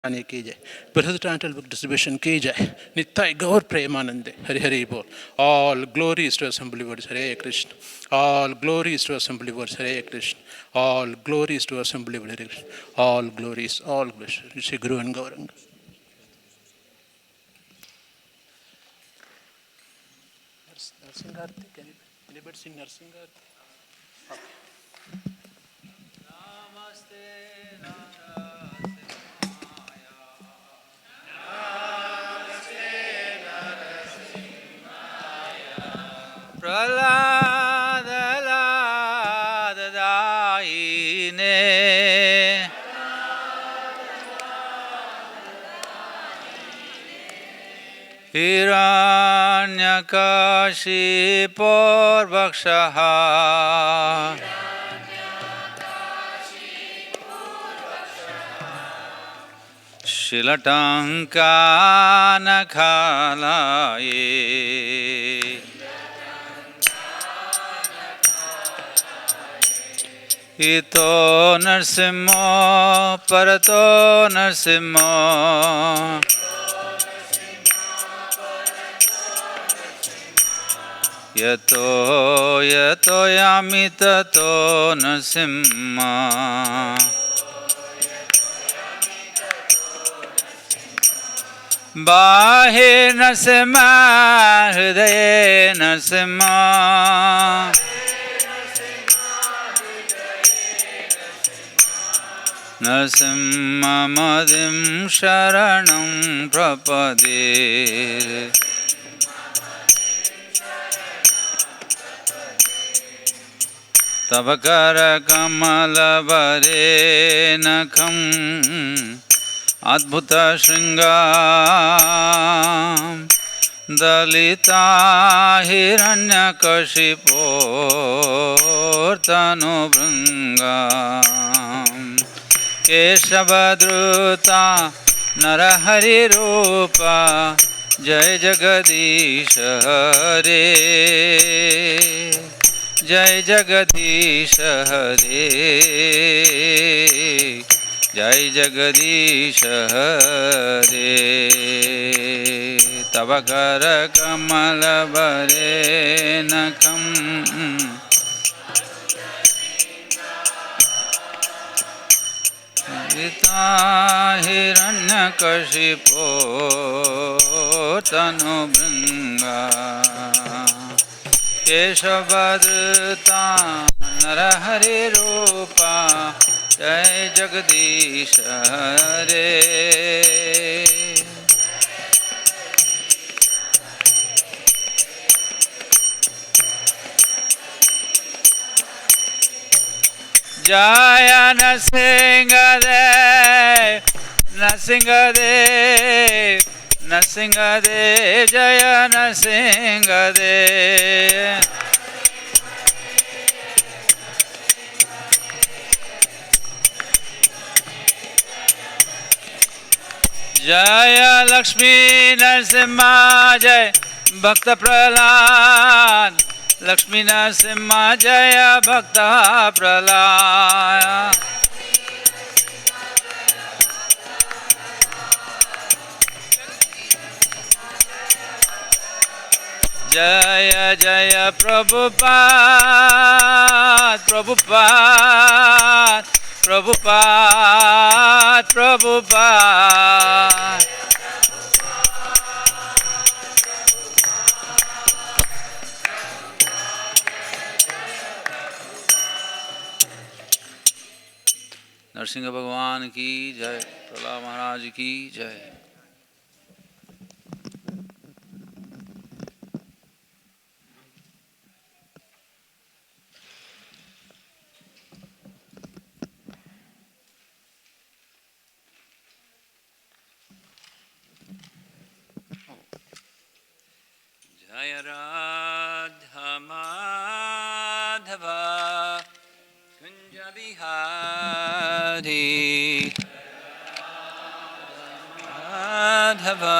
आने की जय, बृहद टाइटल बुक डिस्ट्रीब्यूशन की जय, नित्य गौर प्रेमानंदे, हरि हरि बोल. All glories to Assembly Words, Hare Krishna. All glories to Assembly Words, Hare Krishna. All glories to Assembly Words, Hare Krishna. All glories, all glories. Shri Guru and Gauranga. Narsingarthi, can anybody sing Narsingarthi? Namaste, Praladadayine Hiranyakashiporvakshaha Shilatankanakalaye Ito narsimho parato narsimho Yato yato yamitato narsimha Bahir narsimha hridaye narsimha Narsimha madhim sharanam prapade Tavakara kamala vare nakham Adbhuta shringam Dalita hiranyakashipo tanu bhringam Keshavadruta narahari rupa Jai Jagadish Hare Jai Jagadish Hare Jai Jagadish Hare Tavakara kamala vare nakham Gita hiranyakashipo tanu bhringa Keshavadruta narahari rupa Jai Jagadish Hare Jaya Narsingadev, Narsingadev, Narsingadev, Jaya Narsingadev. Jaya Lakshmi Narsimha, Jai Bhakta Prahlad. Lakshmi Narsimha Jaya Bhakta Pralaya Jaya Jaya Prabhupada Prabhupada Prabhupada Prabhupada Narasimha भगवान की जय, प्रहलाद महाराज की जय. Jaya Radha Madhava Kunja Bihari Madhava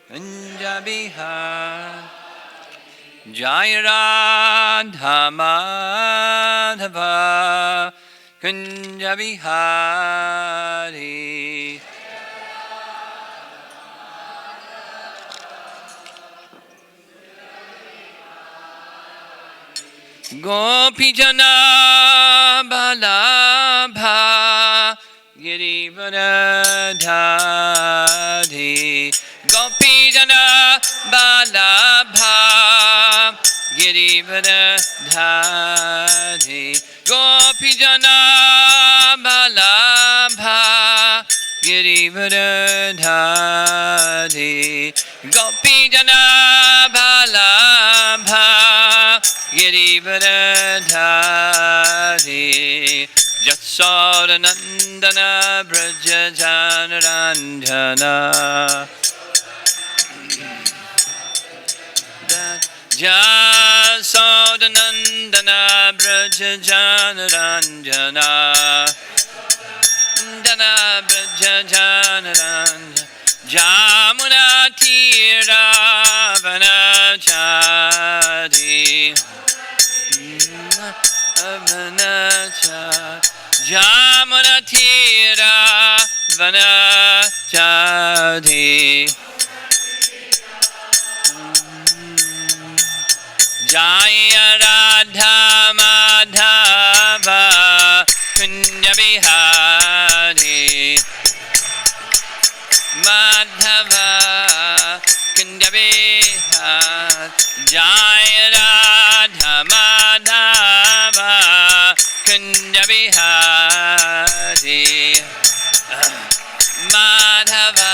Kunja Bihari Jaya Radha Madhava Kunja Bihari Gopijana balabha girivardhari. Gopijana balabha girivardhari. Gopijana balabha girivardhari. Gopijana balabha girivardhari. Jasodanandana Brajajanarandhana. Jasodanandana Brajajanarandhana. Dana Brajajanarandhana. Jamuna Tira Vanachari. Jamuna Tira Vanachari. Jaya Radha Madhava Kunja Bihari. Madhava Kunja Bihari. Jaya Radha Madhava Kunja Bihari. Madhava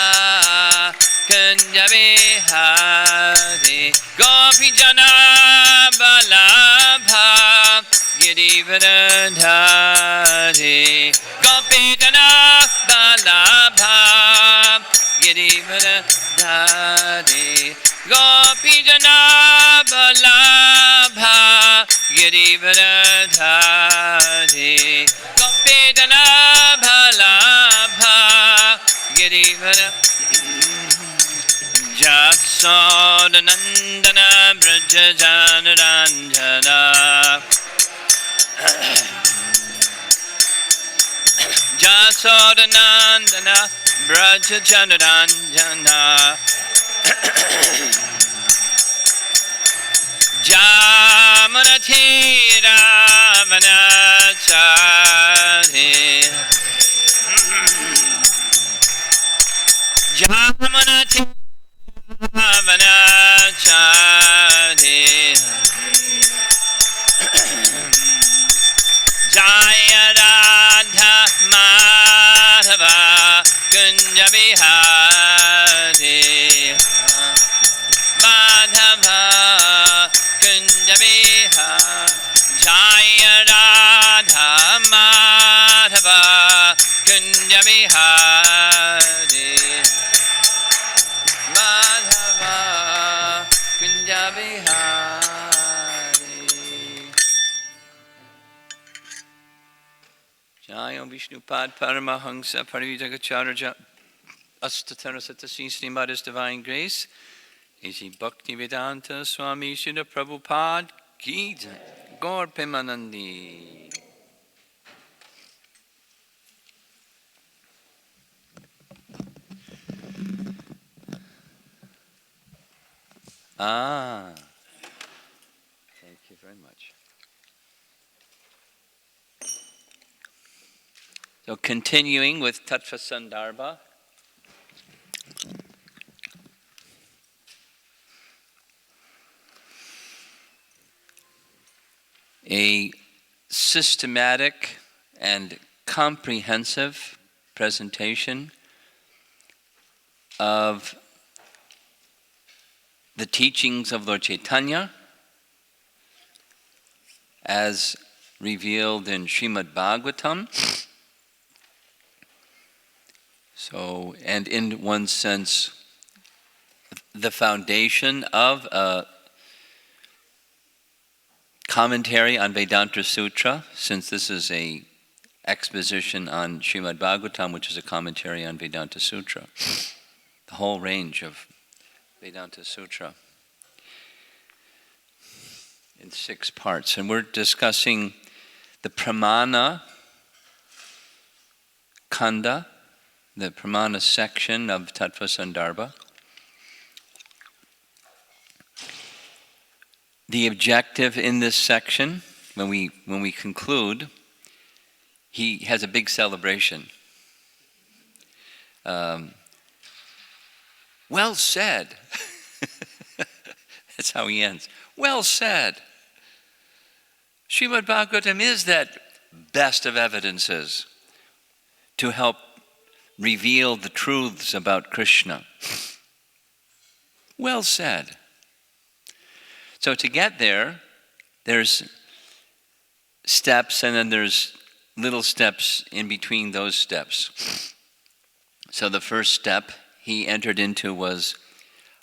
Kunja Bihari. Gopijana balabha girivardhari. Gopijana balabha girivardhari. Gopijana balabha girivardhari. Gopijana balabha girivardhari. Jasodanandana Brajajanarandhana. Jasodanandana Brajajanarandhana. Jamanatira Vanachari. Jamanatira Vanachari. Jaya Radha Madhava Kunja Bihari. Madhava Kunja Bihari. Jaya Radha Madhava Kunja Bihari. Madhava Kunja Bihari. Jaya Vishnupad Paramahansa Parijagacharya Astatara Satasri Srimad His Divine Grace. Isi Bhakti Vedanta Swami Srila Prabhupada Ki Jai. Gaur Premanandi. Thank you very much. So continuing with Tattva-Sandarbha. A systematic and comprehensive presentation of the teachings of Lord Chaitanya as revealed in Srimad Bhagavatam. So, and in one sense, the foundation of a commentary on Vedanta Sutra, since this is a exposition on Srimad Bhagavatam, which is a commentary on Vedanta Sutra. The whole range of Vedanta Sutra in 6 parts. And we're discussing the Pramana Kanda, the Pramana section of Tattva-Sandarbha. The objective in this section, when we conclude, he has a big celebration. Well said. That's how he ends. Well said. Srimad Bhagavatam is that best of evidences to help reveal the truths about Krishna. Well said. So to get there, there's steps, and then there's little steps in between those steps. So the first step he entered into was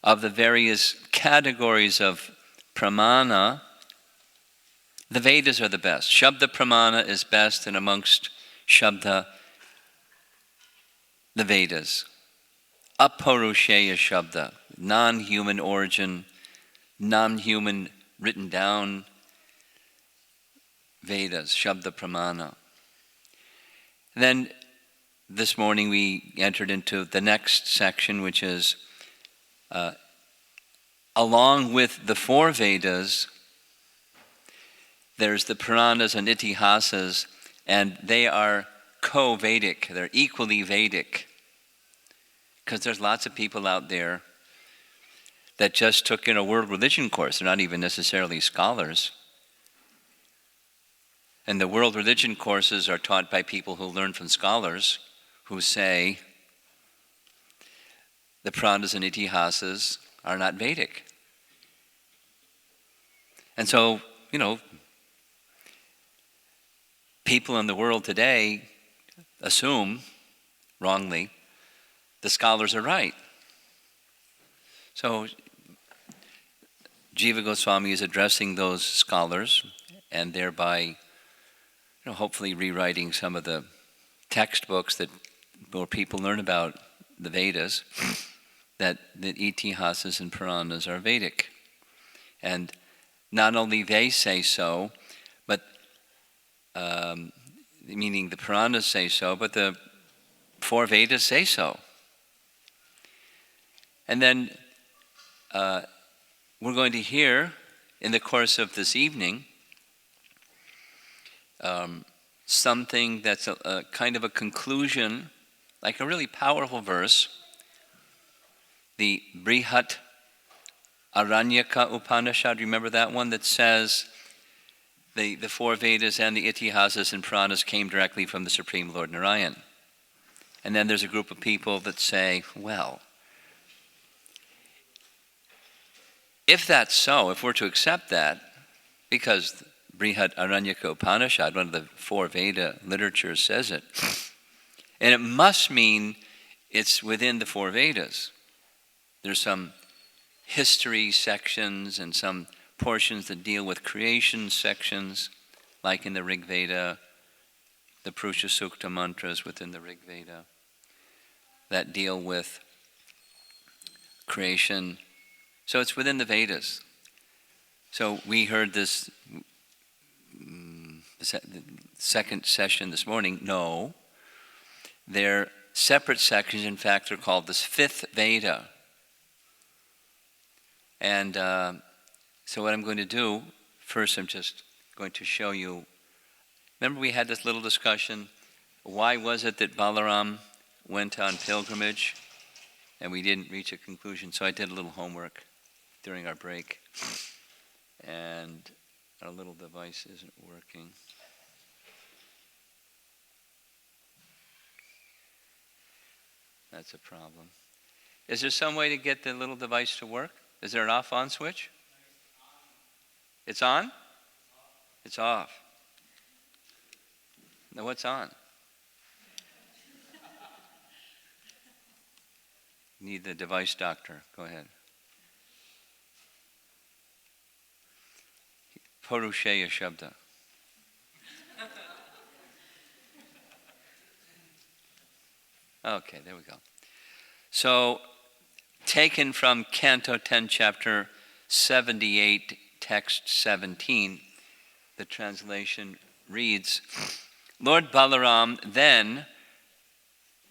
of the various categories of pramana, the Vedas are the best. Shabda pramana is best, and amongst Shabda, the Vedas. Aparusheya Shabda, non-human origin, non-human written down Vedas, Shabda Pramana. Then this morning we entered into the next section, which is along with the four Vedas, there's the Puranas and Itihasas, and they are co-Vedic, they're equally Vedic. Because there's lots of people out there that just took in a world religion course. They're not even necessarily scholars. And the world religion courses are taught by people who learn from scholars who say the Puranas and Itihasas are not Vedic. And so, people in the world today assume, wrongly, the scholars are right. So Jiva Goswami is addressing those scholars and thereby hopefully rewriting some of the textbooks where people learn about the Vedas, that Itihasas and Puranas are Vedic. And not only they say so, but meaning the Puranas say so, but the four Vedas say so. And then we're going to hear in the course of this evening something that's a kind of a conclusion, like a really powerful verse, the Brihat Aranyaka Upanishad. Remember that one that says the four Vedas and the Itihasas and Puranas came directly from the Supreme Lord Narayan. And then there's a group of people that say, well, if that's so, if we're to accept that, because Brihat Aranyaka Upanishad, one of the four Veda literatures, says it, and it must mean it's within the four Vedas. There's some history sections and some portions that deal with creation sections, like in the Rig Veda, the Purusha Sukta mantras within the Rig Veda, that deal with creation. So it's within the Vedas. So we heard this the second session this morning. No, they're separate sections. In fact, they're called this fifth Veda. And so what I'm going to do, first I'm just going to show you, remember we had this little discussion, why was it that Balaram went on pilgrimage and we didn't reach a conclusion? So I did a little homework during our break, and our little device isn't working. That's a problem. Is there some way to get the little device to work? Is there an off-on switch? It's on? It's off. Now what's on? Need the device doctor. Go ahead. Purusheya Shabda. Okay, there we go. So, taken from Canto 10, Chapter 78, Text 17, the translation reads, Lord Balaram then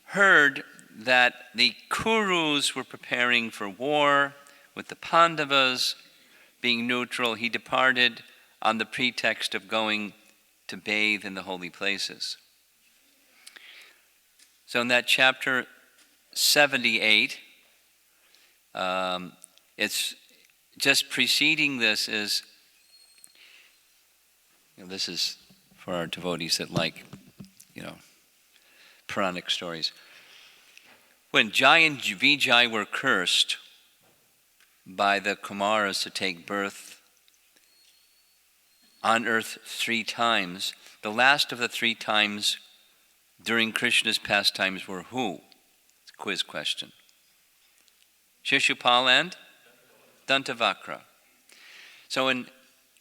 heard that the Kurus were preparing for war with the Pandavas, being neutral, he departed on the pretext of going to bathe in the holy places. So in that chapter 78, it's just preceding this is, this is for our devotees that like, Puranic stories. When Jai and Vijay were cursed by the Kumaras to take birth on earth 3 times, the last of the 3 times during Krishna's pastimes were who? It's a quiz question. Shishupal and Dantavakra. So in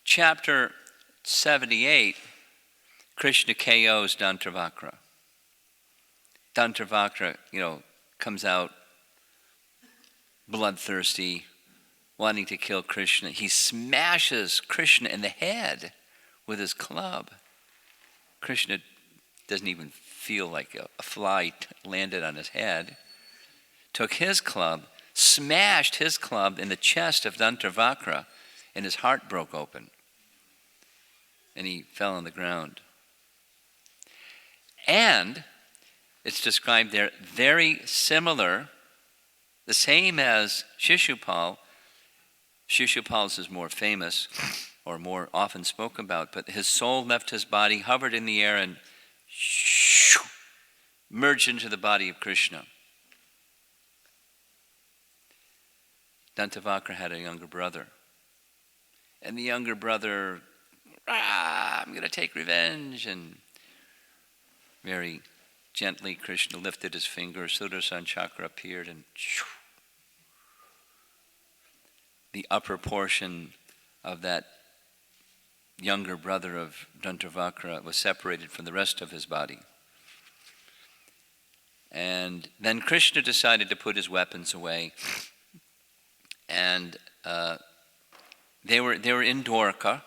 chapter 78, Krishna KOs Dantavakra. Dantavakra, comes out bloodthirsty, wanting to kill Krishna. He smashes Krishna in the head with his club. Krishna doesn't even feel like a fly landed on his head. Took his club, smashed his club in the chest of Dantavakra, and his heart broke open. And he fell on the ground. And it's described there, very similar, the same as Shishupal. Shishupal's is more famous, or more often spoken about, but his soul left his body, hovered in the air, and merged into the body of Krishna. Dantavakra had a younger brother. And the younger brother, I'm going to take revenge. And very gently, Krishna lifted his finger, Sudarshan chakra appeared, and the upper portion of that younger brother of Dantavakra was separated from the rest of his body. And then Krishna decided to put his weapons away, and they were in Dwarka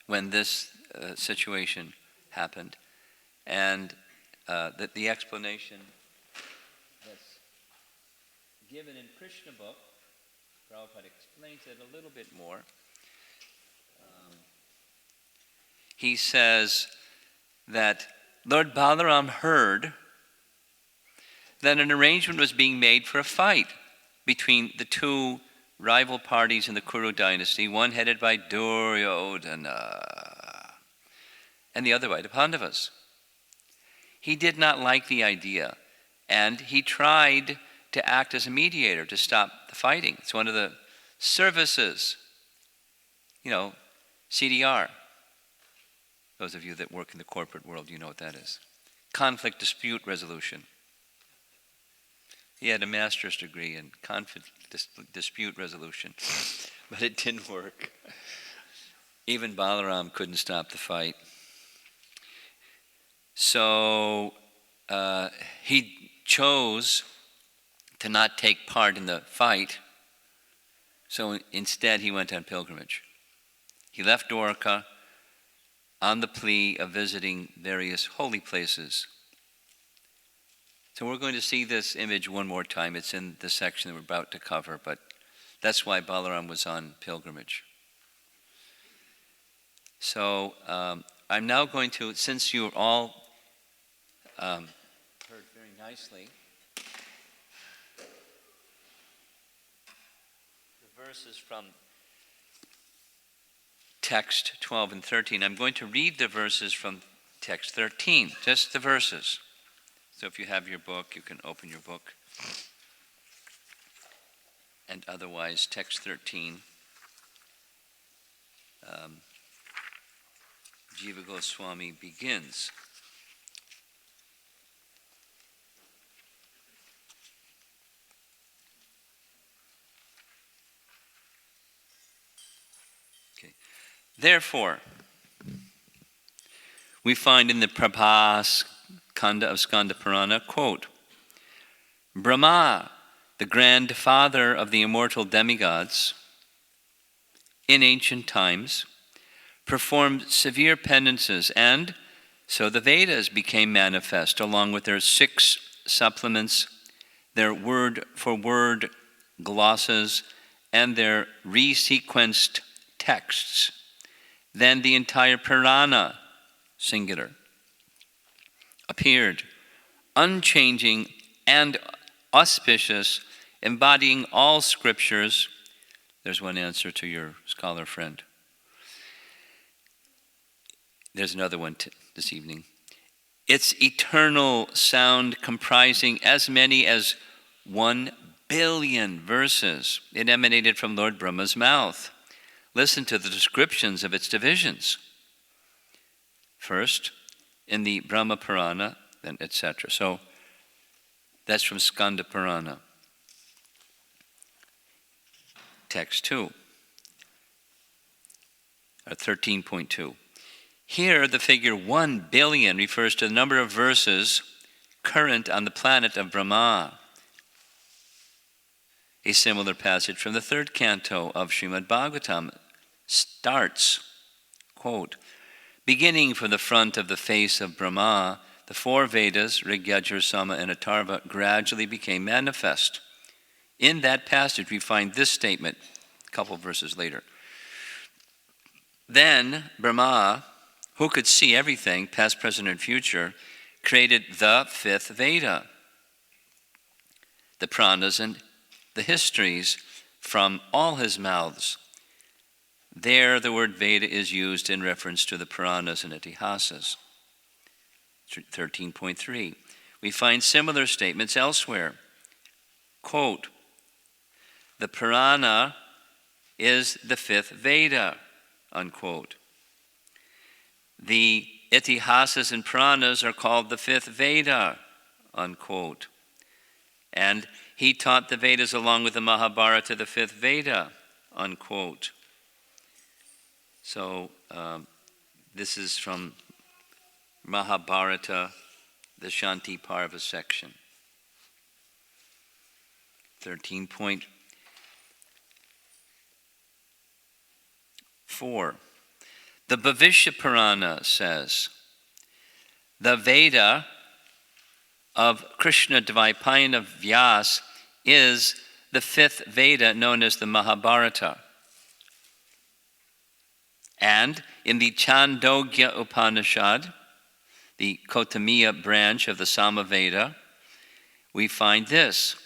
when this situation happened, and that the explanation that's given in Krishna book, Prabhupada explains it a little bit more. He says that Lord Balaram heard that an arrangement was being made for a fight between the 2 rival parties in the Kuru dynasty, one headed by Duryodhana and the other by the Pandavas. He did not like the idea, and he tried to act as a mediator to stop the fighting. It's one of the services, CDR. Those of you that work in the corporate world, you know what that is. Conflict dispute resolution. He had a master's degree in conflict dispute resolution, but it didn't work. Even Balaram couldn't stop the fight. So he chose to not take part in the fight, so instead he went on pilgrimage. He left Dwarka on the plea of visiting various holy places. So we're going to see this image one more time. It's in the section that we're about to cover, but that's why Balaram was on pilgrimage. So I'm now going to, since you all heard very nicely the verses from text 12 and 13, I'm going to read the verses from text 13, just the verses. So if you have your book, you can open your book. And otherwise, text 13, Jiva Goswami begins. Okay. Therefore, we find in the Prabhas Kanda of Skanda Purana, quote, Brahma, the grand father of the immortal demigods, in ancient times, performed severe penances, and so the Vedas became manifest, along with their 6 supplements, their word-for-word glosses, and their resequenced texts, then the entire Purana, singular, appeared, unchanging and auspicious, embodying all scriptures. There's one answer to your scholar friend. There's another one this evening. Its eternal sound comprising as many as 1 billion verses. It emanated from Lord Brahma's mouth. Listen to the descriptions of its divisions. First, in the Brahma Purana, then etc. So, that's from Skanda Purana. Text 2, or 13.2. Here, the figure 1 billion refers to the number of verses current on the planet of Brahma. A similar passage from the 3rd canto of Srimad Bhagavatam starts, quote, beginning from the front of the face of Brahma, the 4 Vedas, Rig, Yajur, Sama, and Atharva, gradually became manifest. In that passage, we find this statement, a couple verses later. Then Brahma, who could see everything, past, present, and future, created the 5th Veda, the Puranas and the histories from all his mouths. There, the word Veda is used in reference to the Puranas and Itihasas. 13.3. We find similar statements elsewhere. Quote, the Purana is the 5th Veda, unquote. The Itihasas and Puranas are called the 5th Veda, unquote. And he taught the Vedas along with the Mahabharata, the 5th Veda, unquote. So this is from Mahabharata, the Shanti Parva section. 13.4. The Bhavishya Purana says, the Veda of Krishna Dvaipayana Vyas is the 5th Veda known as the Mahabharata. And in the Chandogya Upanishad, the Kotamiya branch of the Samaveda, we find this.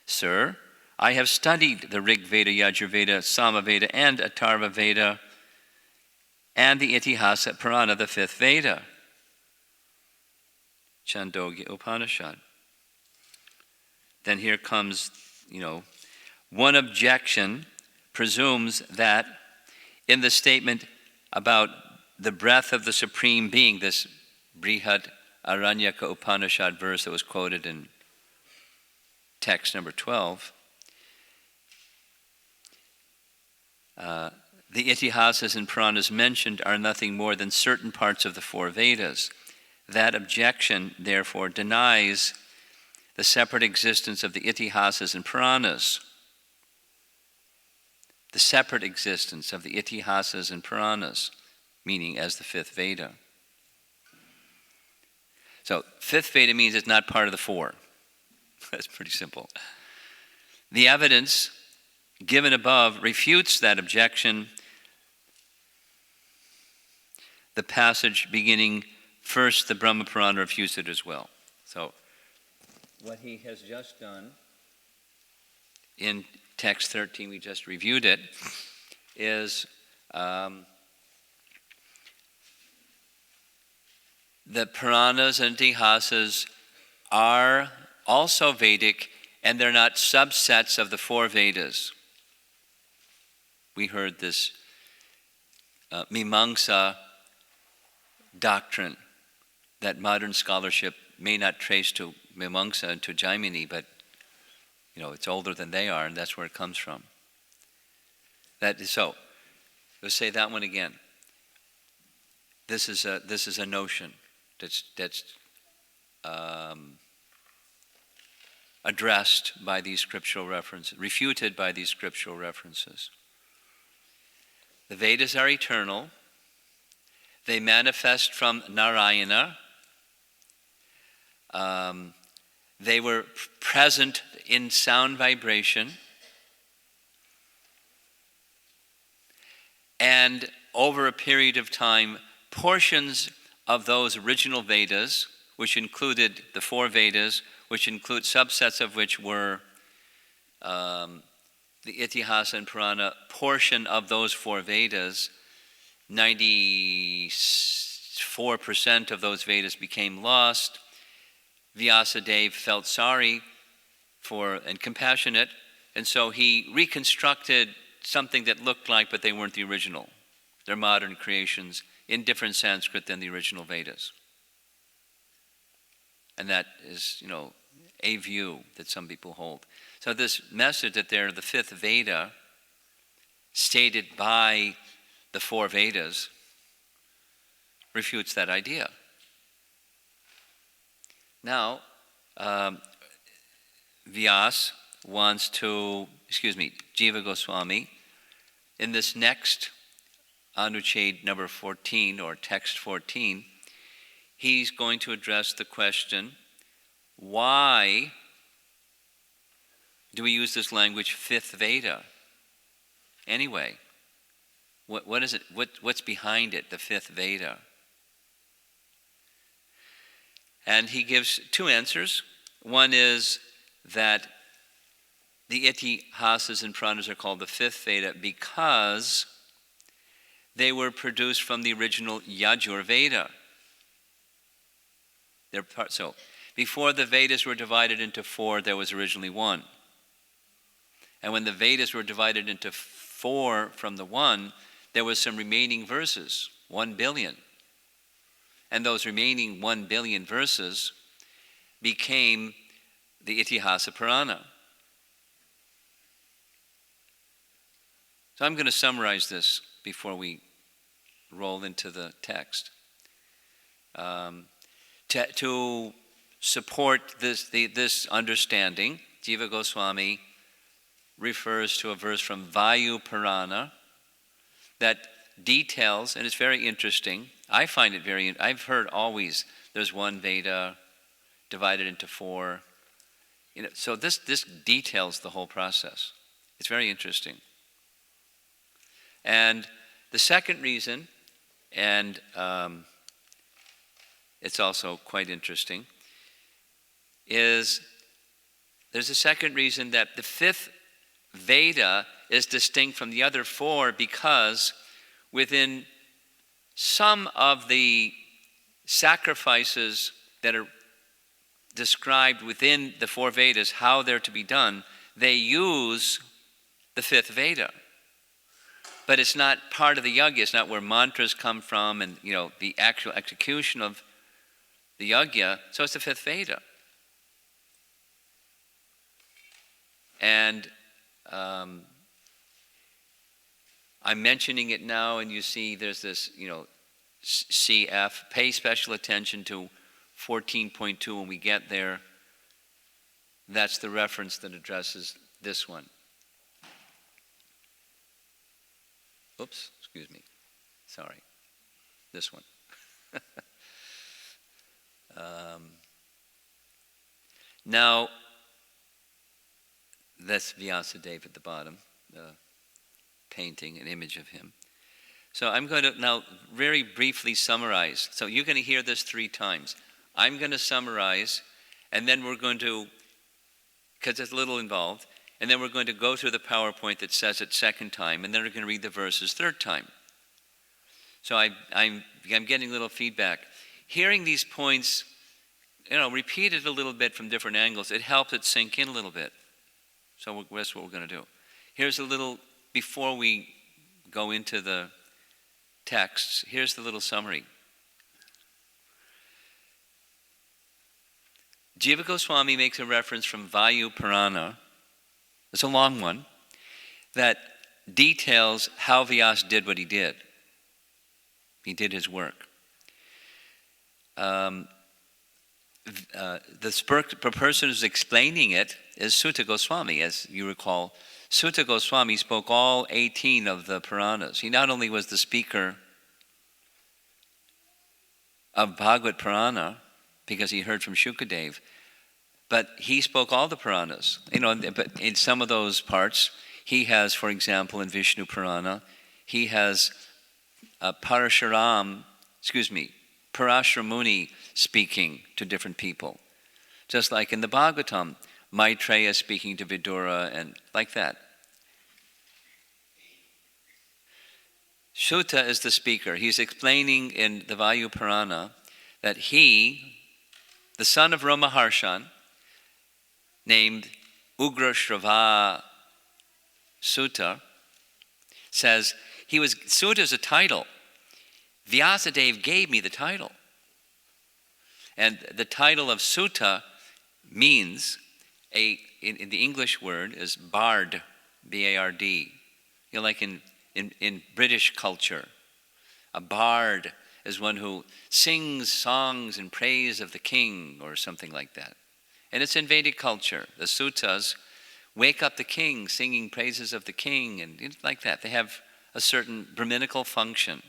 Sir, I have studied the Rig Veda, Yajurveda, Samaveda, and Atharva Veda, and the Itihasa Purana, the 5th Veda. Chandogya Upanishad. Then here comes, one objection presumes that in the statement about the breath of the Supreme Being, this Brihad Aranyaka Upanishad verse that was quoted in text number 12, the Itihasas and Puranas mentioned are nothing more than certain parts of the 4 Vedas. That objection, therefore, denies the separate existence of the Itihasas and Puranas. The separate existence of the Itihasas and Puranas, meaning as the 5th Veda. So, 5th Veda means it's not part of the 4. That's pretty simple. The evidence given above refutes that objection. The passage beginning first, the Brahma Purana refutes it as well. So, what he has just done in text 13, we just reviewed it, is the Puranas and Itihasas are also Vedic, and they're not subsets of the 4 Vedas. We heard this Mimamsa doctrine that modern scholarship may not trace to Mimamsa and to Jaimini, but it's older than they are, and that's where it comes from. That is so. Let's say that one again. This is a notion that's addressed by these scriptural references, refuted by these scriptural references. The Vedas are eternal. They manifest from Narayana. They were present in sound vibration. And over a period of time, portions of those original Vedas, which included the 4 Vedas, which include subsets of which were the Itihasa and Purana, portion of those 4 Vedas, 94% of those Vedas became lost. Vyasadeva felt sorry for and compassionate, and so he reconstructed something that looked like, but they weren't the original. They're modern creations in different Sanskrit than the original Vedas. And that is, a view that some people hold. So this message that they're the 5th Veda, stated by the 4 Vedas, refutes that idea. Now, Jiva Goswami, in this next Anucheda number 14, or text 14, he's going to address the question, why do we use this language 5th Veda anyway? What is it? What's behind it, the 5th Veda? And he gives 2 answers. One is that the Itihasas and Puranas are called the 5th Veda because they were produced from the original Yajur Veda. So, before the Vedas were divided into 4, there was originally 1. And when the Vedas were divided into 4 from the 1, there was some remaining verses, 1 billion. And those remaining 1 billion verses became the Itihasa Purana. So I'm going to summarize this before we roll into the text. To support this understanding, Jiva Goswami refers to a verse from Vayu Purana that details, and it's very interesting. I find it I've heard always there's 1 Veda divided into 4. So this details the whole process. It's very interesting. And the second reason, and it's also quite interesting, is there's a second reason that the 5th Veda is distinct from the other 4 because within some of the sacrifices that are described within the 4 Vedas, how they're to be done, they use the 5th Veda. But it's not part of the yajna, it's not where mantras come from and the actual execution of the yajna, so it's the 5th Veda. And I'm mentioning it now, and you see there's this, CF, pay special attention to 14.2 when we get there. That's the reference that addresses this one. Oops, excuse me. Sorry. This one. Now, that's Vyasadeva at the bottom, painting an image of him. So I'm going to now very briefly summarize. So you're going to hear this 3 times. I'm going to summarize, and then we're going to, because it's a little involved, and then we're going to go through the PowerPoint that says it 2nd time, and then we're going to read the verses 3rd time. So I'm getting a little feedback. Hearing these points, repeated a little bit from different angles, it helps it sink in a little bit. So that's what we're going to do. Here's a little, before we go into the texts, here's the little summary. Jiva Goswami makes a reference from Vayu Purana, it's a long one, that details how Vyasa did what he did. He did his work. The person who's explaining it is Sutta Goswami, as you recall. Sutta Goswami spoke all 18 of the Puranas. He not only was the speaker of Bhagavad Purana, because he heard from Shukadeva, but he spoke all the Puranas. But in some of those parts, he has, for example, in Vishnu Purana, he has Parashuram Muni speaking to different people. Just like in the Bhagavatam, Maitreya speaking to Vidura and like that. Sutta is the speaker. He's explaining in the Vayu Purana that he, the son of Romaharshan, named Ugra Shrava Sutta, says Sutta is a title. Vyasadeva gave me the title. And the title of Sutta means, in the English word is bard, B-A-R-D. Like in British culture, a bard is one who sings songs in praise of the king or something like that. And it's in Vedic culture. The suttas wake up the king singing praises of the king and like that. They have a certain Brahminical function.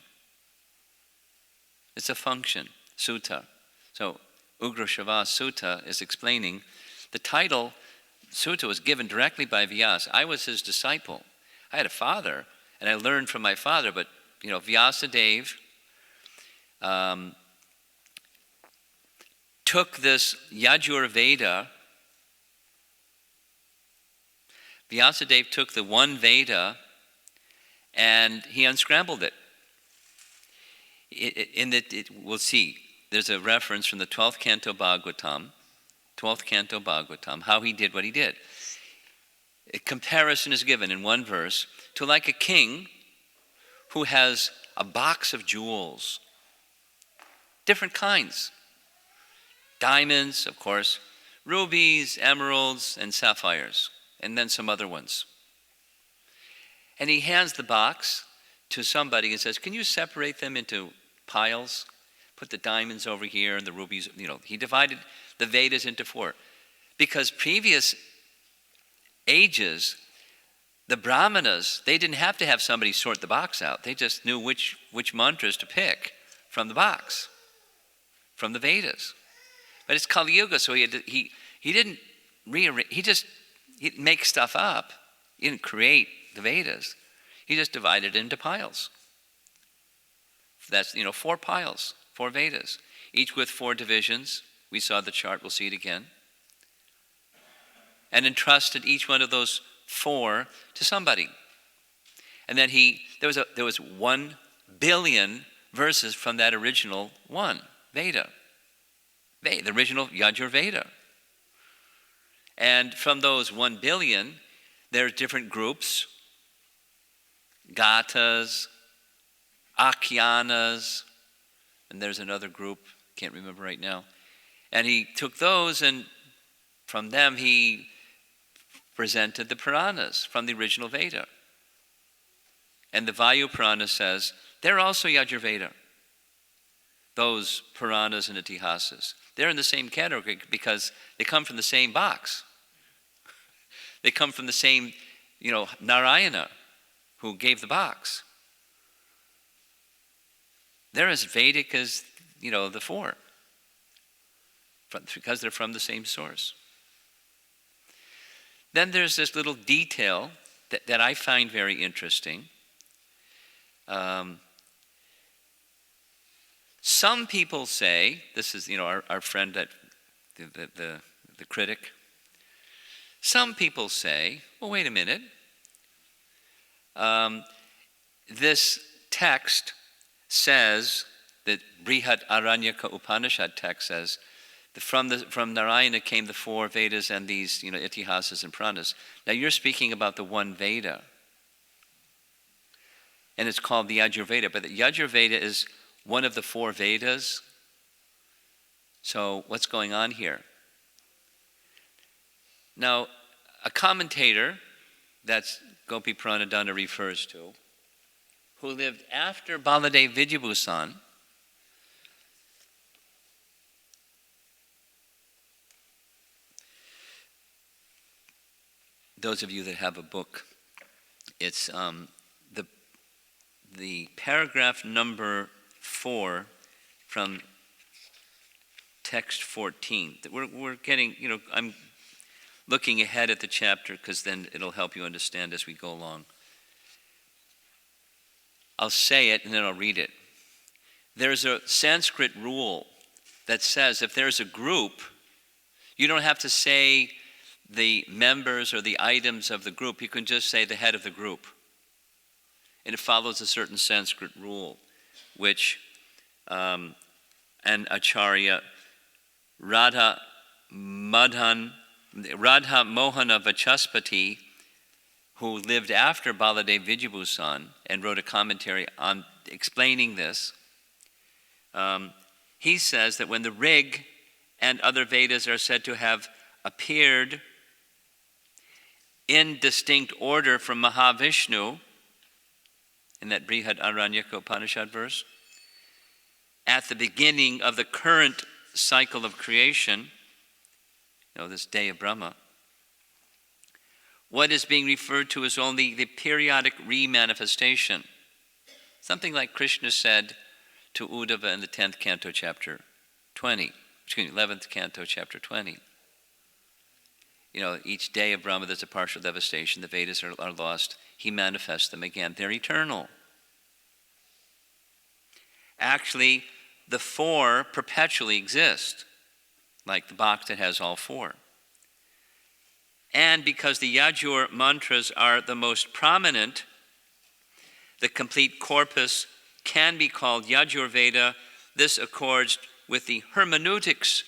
It's a function, sutta. So Ugra Shava Sutta is explaining the title sutta was given directly by Vyasa. I was his disciple. I had a father, and I learned from my father, but Vyasadeva took this Yajurveda. Vyasadeva took the one Veda and he unscrambled it. We'll see. There's a reference from the 12th Canto Bhagavatam, how he did what he did. A comparison is given in one verse to like a king who has a box of jewels, different kinds. Diamonds, of course, rubies, emeralds, and sapphires, and then some other ones. And he hands the box to somebody and says, can you separate them into piles? Put the diamonds over here and the rubies, he divided the Vedas into 4. Because previous ages, the Brahmanas, they didn't have to have somebody sort the box out. They just knew which mantras to pick from the box, from the Vedas. But it's Kali Yuga, so he didn't rearrange, he didn't make stuff up. He didn't create the Vedas. He just divided it into piles. That's, 4 piles, 4 Vedas, each with 4 divisions. We saw the chart, we'll see it again. And entrusted each one of those 4 to somebody. And then there was 1 billion verses from that original one Veda, the original Yajurveda. And from those 1 billion, there are different groups, Gathas, Akhyanas, and there's another group, can't remember right now. And he took those, and from them he presented the Puranas from the original Veda. And the Vayu Purana says, they're also Yajurveda. Those Puranas and Itihasas. They're in the same category because they come from the same box. They come from the same, Narayana, who gave the box. They're as Vedic as, the 4. Because they're from the same source. Then there's this little detail that I find very interesting. Some people say, this is, our friend, that the critic. Some people say, well, wait a minute. This text says that Brihat Aranyaka Upanishad text says that from Narayana came the 4 Vedas and these, Itihasas and Puranas. Now you're speaking about the one Veda. And it's called the Yajurveda. But the Yajurveda is one of the 4 Vedas. So what's going on here? Now, a commentator, that's Gopi Pranadana refers to, who lived after Baladev Vidyabhusan, those of you that have a book, it's the paragraph number 4 from text 14. We're getting, I'm looking ahead at the chapter because then it'll help you understand as we go along. I'll say it and then I'll read it. There's a Sanskrit rule that says if there's a group, you don't have to say the members or the items of the group. You can just say the head of the group. And it follows a certain Sanskrit rule, which an Acharya, Radha Mohana Vachaspati, who lived after Baladev Vijayabhusan and wrote a commentary on explaining this, he says that when the Rig and other Vedas are said to have appeared in distinct order from Mahavishnu, in that Brihad Aranyaka Upanishad verse, at the beginning of the current cycle of creation, this day of Brahma, what is being referred to is only the periodic re-manifestation. Something like Krishna said to Uddhava in the 10th canto, chapter 20. 11th canto, chapter 20. Each day of Brahma there's a partial devastation. The Vedas are lost. He manifests them again. They're eternal. Actually, the four perpetually exist, like the box that has all four. And because the Yajur mantras are the most prominent, the complete corpus can be called Yajur Veda. This accords with the hermeneutics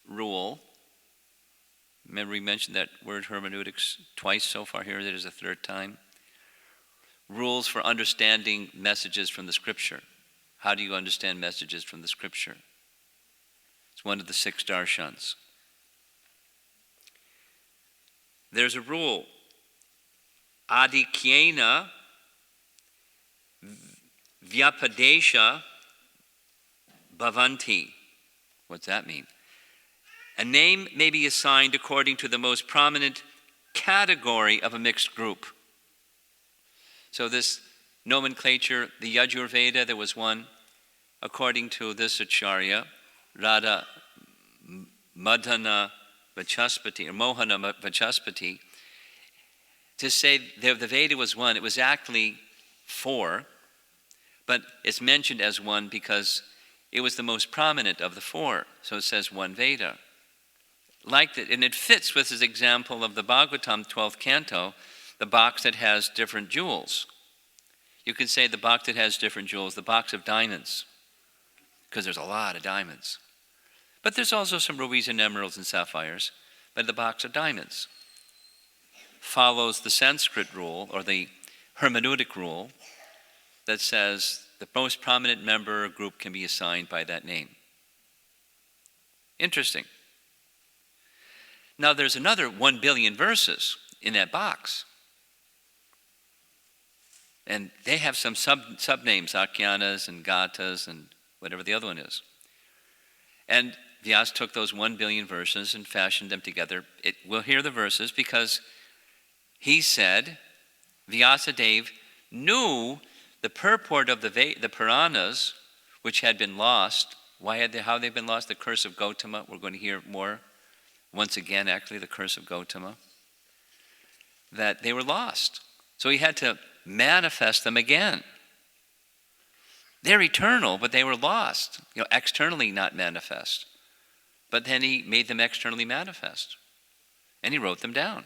rule. Remember we mentioned that word hermeneutics twice so far here. That is the third time. Rules for understanding messages from the scripture. How do you understand messages from the scripture? It's one of the 6 darshans. There's a rule. Adikyena vyapadesha bhavanti. What's that mean? A name may be assigned according to the most prominent category of a mixed group. So this nomenclature, the Yajur Veda, there was one, according to this Acharya, Radha Mohana Vachaspati, to say the Veda was one, it was actually 4, but it's mentioned as one because it was the most prominent of the 4. So it says one Veda. Like that, and it fits with his example of the Bhagavatam 12th canto, the box that has different jewels. You can say the box that has different jewels, the box of diamonds, because there's a lot of diamonds. But there's also some rubies and emeralds and sapphires, but the box of diamonds follows the Sanskrit rule, or the hermeneutic rule, that says the most prominent member or group can be assigned by that name. Interesting. Now there's another 1 billion verses in that box. And they have some sub-names, Akhyanas and Gathas and whatever the other one is. And Vyasa took those 1 billion verses and fashioned them together. We'll hear the verses because he said, Vyasadeva knew the purport of the Puranas, which had been lost. How they've been lost? The curse of Gautama. We're going to hear more. Once again, actually, the curse of Gautama. That they were lost. So he had to manifest them again. They're eternal, but they were lost. Externally not manifest. But then he made them externally manifest. And he wrote them down.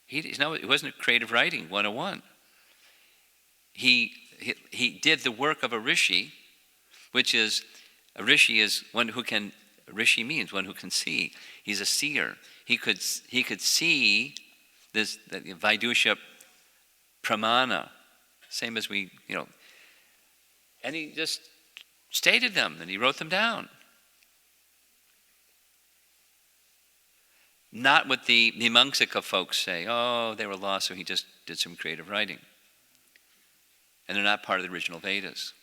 It wasn't creative writing 101. He did the work of a rishi, which is, a rishi is one who can, rishi means one who can see. He's a seer. He could see this Vaidusha pramana, same as we, and he just stated them and he wrote them down. Not what the Mimamsaka folks say, they were lost, so he just did some creative writing. And they're not part of the original Vedas.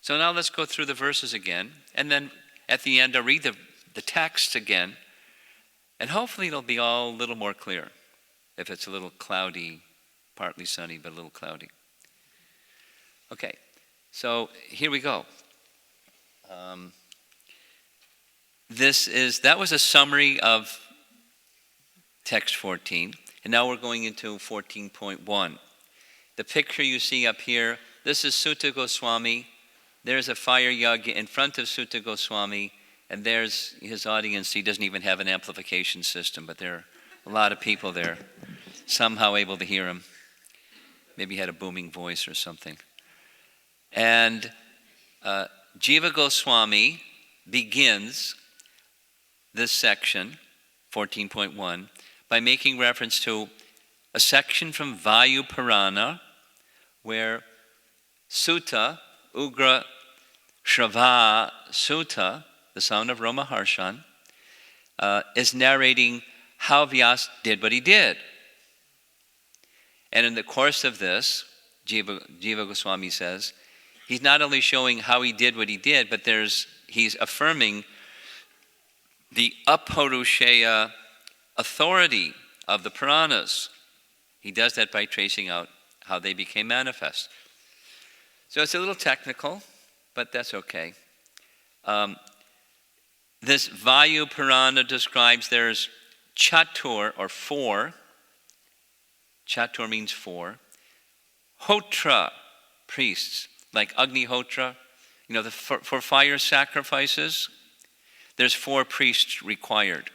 So now let's go through the verses again, and then at the end I'll read the text again, and hopefully it'll be all a little more clear. If it's a little cloudy, partly sunny, but a little cloudy. Okay, so here we go. That was a summary of text 14. And now we're going into 14.1. The picture you see up here, this is Sutta Goswami. There's a fire yagya in front of Sutta Goswami, and there's his audience. He doesn't even have an amplification system, but there are a lot of people there, somehow able to hear him. Maybe he had a booming voice or something. And Jiva Goswami begins this section, 14.1, by making reference to a section from Vayu Purana where Sutta, Ugra Shrava Sutta, the son of Romaharshan, is narrating how Vyasa did what he did. And in the course of this, Jiva Goswami says, he's not only showing how he did what he did, but he's affirming the Apaurushaya authority of the Puranas. He does that by tracing out how they became manifest. So it's a little technical, but that's okay. This Vayu Purana describes there's chatur, or four. Chatur means four. Hotra priests, like Agnihotra, for fire sacrifices, there's 4 priests required.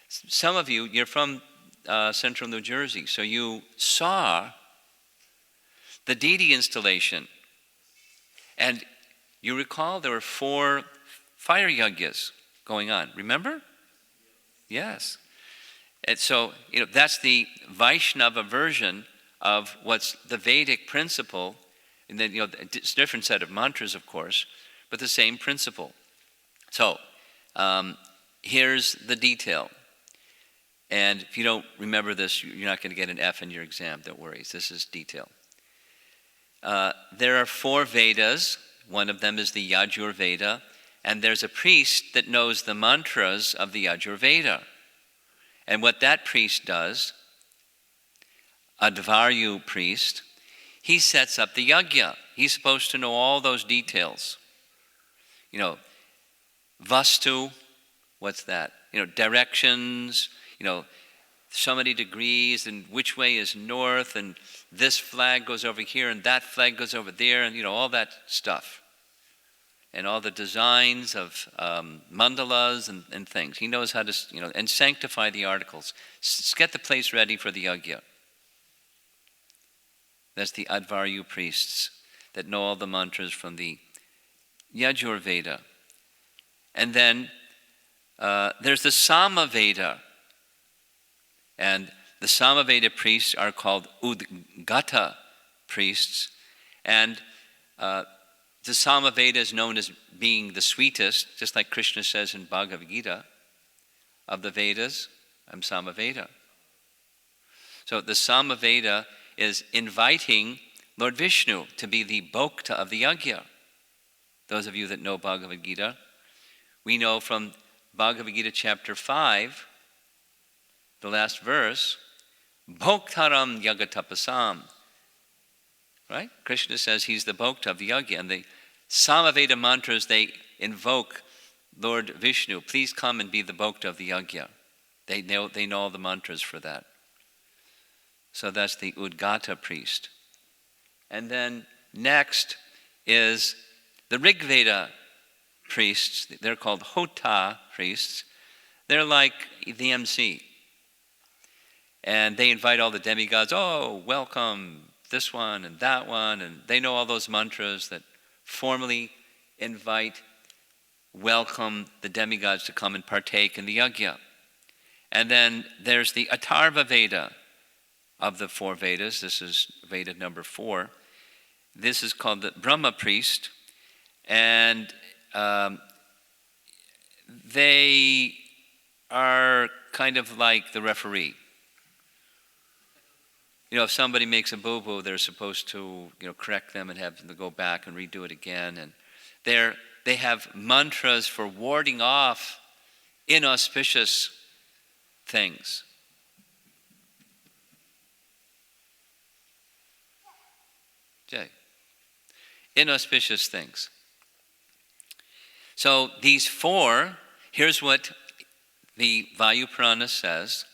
Some of you, you're from central New Jersey, so you saw the deity installation. And you recall there were 4 fire yagyas going on. Remember? Yes. And so, that's the Vaishnava version of what's the Vedic principle. And then, it's a different set of mantras, of course, but the same principle. So, here's the detail. And if you don't remember this, you're not going to get an F in your exam. Don't worry. This is detail. There are 4 Vedas. One of them is the Yajur Veda. And there's a priest that knows the mantras of the Yajur Veda. And what that priest does, a Dvaryu priest, he sets up the yajna. He's supposed to know all those details. Vastu, what's that? Directions, so many degrees, and which way is north, and this flag goes over here, and that flag goes over there, and all that stuff. And all the designs of mandalas and things. He knows how to, and sanctify the articles. Get the place ready for the yajna. That's the Advaryu priests that know all the mantras from the Yajur Veda. And then there's the Samaveda. And the Samaveda priests are called Udgata priests. And the Samaveda is known as being the sweetest, just like Krishna says in Bhagavad Gita, of the Vedas, I'm Samaveda. So the Samaveda is inviting Lord Vishnu to be the Bhokta of the Yajna. Those of you that know Bhagavad Gita, we know from Bhagavad Gita chapter 5, the last verse, Bhoktaram Yagatapasam. Right? Krishna says he's the Bhokta of the Yajna. And the Samaveda mantras, they invoke Lord Vishnu. Please come and be the Bhokta of the Yajna. They know all the mantras for that. So that's the Udgata priest. And then next is the Rigveda priests. They're called Hota priests. They're like the MC. And they invite all the demigods, welcome this one and that one. And they know all those mantras that formally welcome the demigods to come and partake in the yajna. And then there's the Atharva Veda of the 4 Vedas. This is Veda number 4. This is called the Brahma priest. And they are kind of like the referee. If somebody makes a boo-boo, they're supposed to, correct them and have them to go back and redo it again. And they have mantras for warding off inauspicious things. Okay. Inauspicious things. So these 4, here's what the Vayu Purana says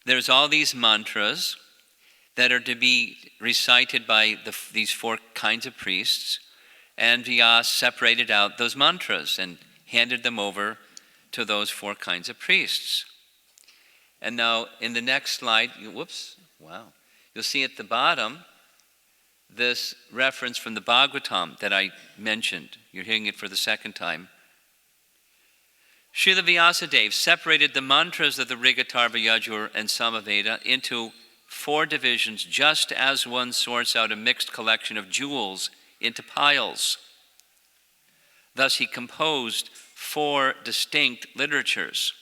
there's all these mantras that are to be recited by these four kinds of priests, and Vyasa separated out those mantras and handed them over to those four kinds of priests. And now in the next slide, you'll see at the bottom this reference from the Bhagavatam that I mentioned. You're hearing it for the second time. Srila Vyasadeva separated the mantras of the Rigatarva, Yajur, and Samaveda into four divisions, just as one sorts out a mixed collection of jewels into piles. Thus he composed four distinct literatures.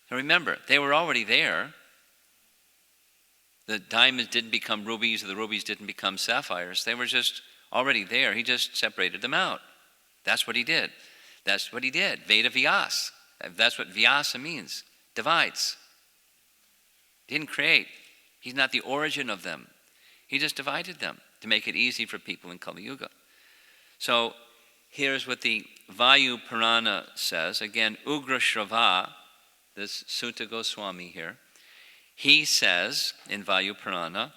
Now remember, they were already there. The diamonds didn't become rubies, or the rubies didn't become sapphires. They were just already there. He just separated them out. That's what he did. That's what he did. Veda Vyasa. That's what Vyasa means. Divides. He didn't create. He's not the origin of them. He just divided them to make it easy for people in Kali Yuga. So here's what the Vayu Purana says. Again, Ugra Shrava, this Sutta Goswami here, he says in Vayu Purana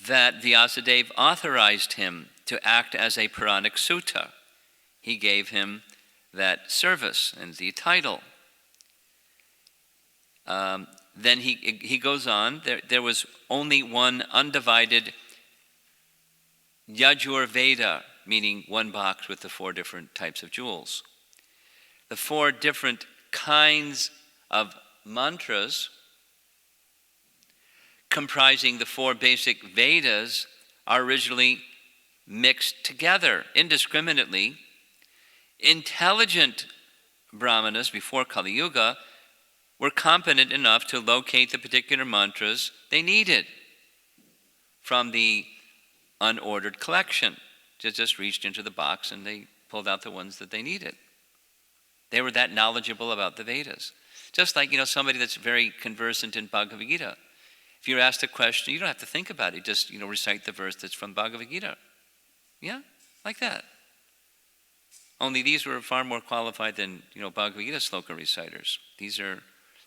that Vyasadeva authorized him to act as a Puranic Sutta. He gave him that service and the title. Then he goes on, there was only one undivided Yajur Veda, meaning one box with the four different types of jewels. The four different kinds of mantras comprising the four basic Vedas are originally mixed together indiscriminately. Intelligent Brahmanas before Kali Yuga were competent enough to locate the particular mantras they needed from the unordered collection. Just reached into the box and they pulled out the ones that they needed. They were that knowledgeable about the Vedas. Just like, somebody that's very conversant in Bhagavad Gita. If you're asked a question, you don't have to think about it. Just, recite the verse that's from Bhagavad Gita. Yeah, like that. Only these were far more qualified than, Bhagavad Gita sloka reciters. These are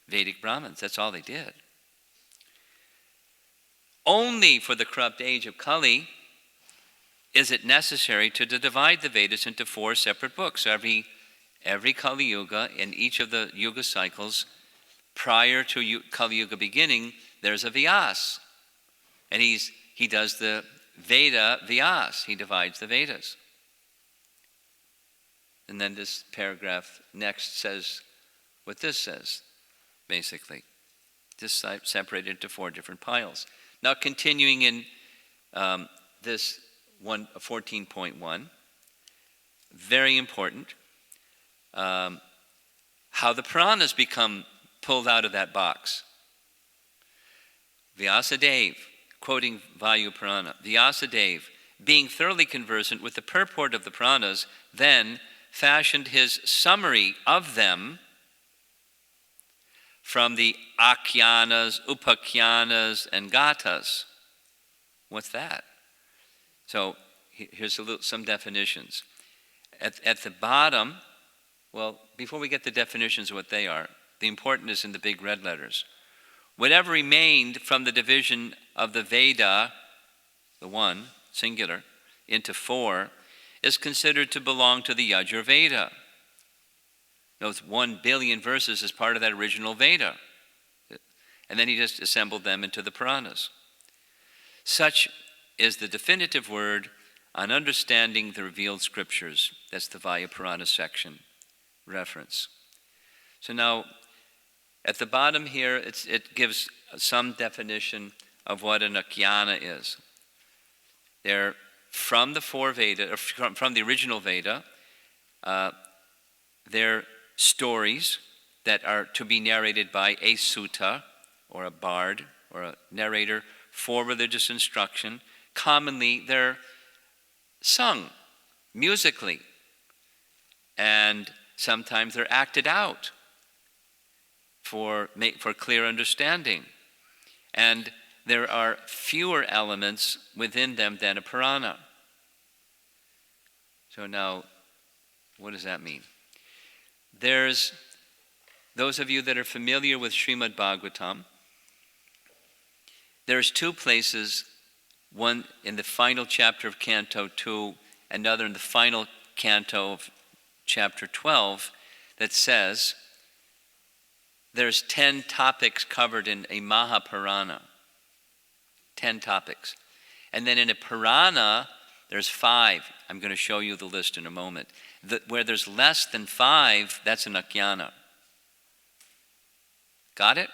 Vedic Brahmins. That's all they did. Only for the corrupt age of Kali is it necessary to divide the Vedas into four separate books. Every Kali Yuga, in each of the Yuga cycles, prior to Kali Yuga beginning, there's a Vyasa. And he does the Veda Vyasa. He divides the Vedas. And then this paragraph next says what this says, basically. Just separated into four different piles. Now continuing in this 14.1, very important, how the Puranas become pulled out of that box. Vyasadeva, quoting Vayu Purana, Vyasadeva, being thoroughly conversant with the purport of the Puranas, then fashioned his summary of them from the Akhyanas, Upakyanas, and Gathas. What's that? So here's some definitions. At the bottom, well, before we get the definitions of what they are, the important is in the big red letters. Whatever remained from the division of the Veda, the one, singular, into four, is considered to belong to the Yajur Veda. Those 1 billion verses as part of that original Veda. And then he just assembled them into the Puranas. Such is the definitive word on understanding the revealed scriptures. That's the Vayu Purana section reference. So now, at the bottom here, it gives some definition of what an Akhyana is. They're from the four Veda, or from the original Veda. They're stories that are to be narrated by a sutta, or a bard, or a narrator for religious instruction. Commonly, they're sung musically, and sometimes they're acted out for clear understanding. And there are fewer elements within them than a Purana. So now, What does that mean? There's those of you that are familiar with Srimad Bhagavatam. There's two places, one in the final chapter of Canto 2, another in the final canto of chapter 12, that says there's 10 topics covered in a Mahapurana. 10 topics. And then in a Purana, there's 5. I'm going to show you the list in a moment. Where there's less than 5, that's an Akhyana. Got it?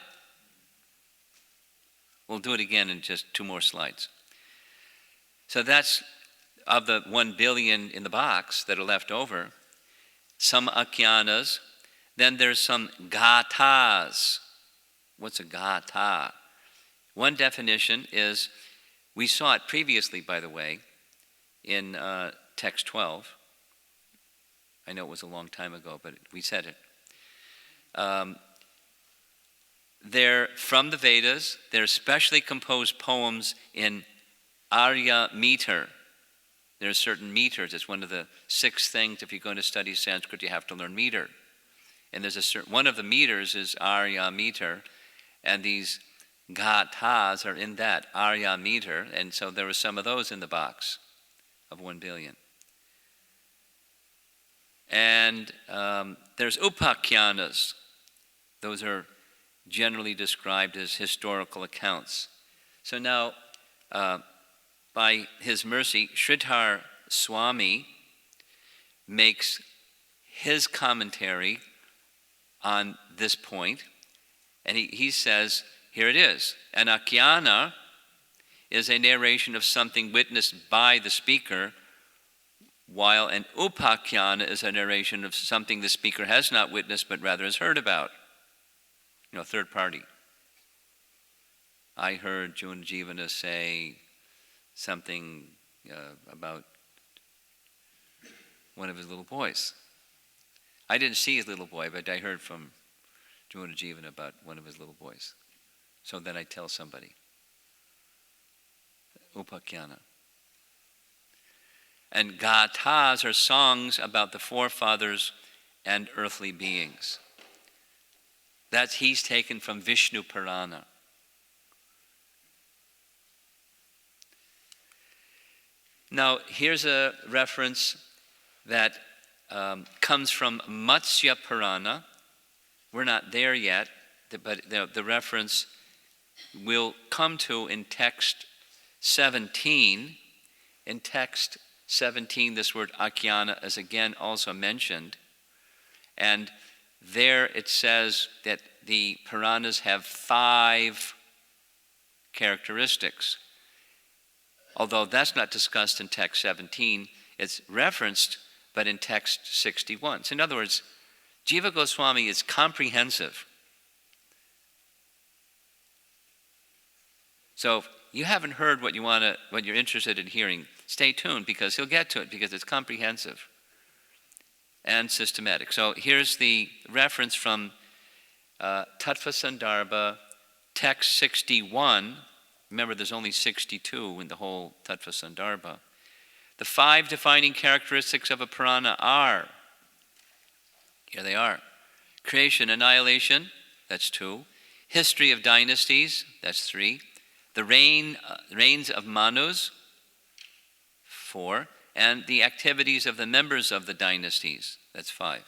We'll do it again in just 2 more slides. So that's, of the 1 billion in the box that are left over, some Akhyanas. Then there's some Gathas. What's a Gatha? One definition is, we saw it previously, by the way, in text 12. I know it was a long time ago, but we said it. They're from the Vedas. They're specially composed poems in Arya meter. There are certain meters. It's one of the 6 things. If you're going to study Sanskrit, you have to learn meter. And there's a certain one of the meters is Arya meter, and these Gathas are in that Arya meter, and so there were some of those in the box of 1 billion. And there's Upakhyanas. Those are generally described as historical accounts. So now, by his mercy, Sridhar Swami makes his commentary on this point, and he says, here it is. An Akhyana is a narration of something witnessed by the speaker, while an Upakhyana is a narration of something the speaker has not witnessed but rather has heard about. Third party. I heard Jivana say something about one of his little boys. I didn't see his little boy, but I heard from Jivana about one of his little boys. So then I tell somebody. Upakhyana. And Gathas are songs about the forefathers and earthly beings. He's taken from Vishnu Purana. Now, here's a reference that comes from Matsya Purana. We're not there yet, but the reference will come to in text 17. In text 17, this word Akhyana is again also mentioned. And there it says that the Puranas have 5 characteristics. Although that's not discussed in text 17, it's referenced, but in text 61. So in other words, Jiva Goswami is comprehensive. So if you haven't heard what you're interested in hearing, stay tuned, because he'll get to it, because it's comprehensive and systematic. So here's the reference from Tattva-Sandarbha, text 61. Remember, there's only 62 in the whole Tattva-Sandarbha. The 5 defining characteristics of a Purana are, here they are: creation, annihilation, that's 2. History of dynasties, that's 3. The reigns of Manus, 4. And the activities of the members of the dynasties, that's 5.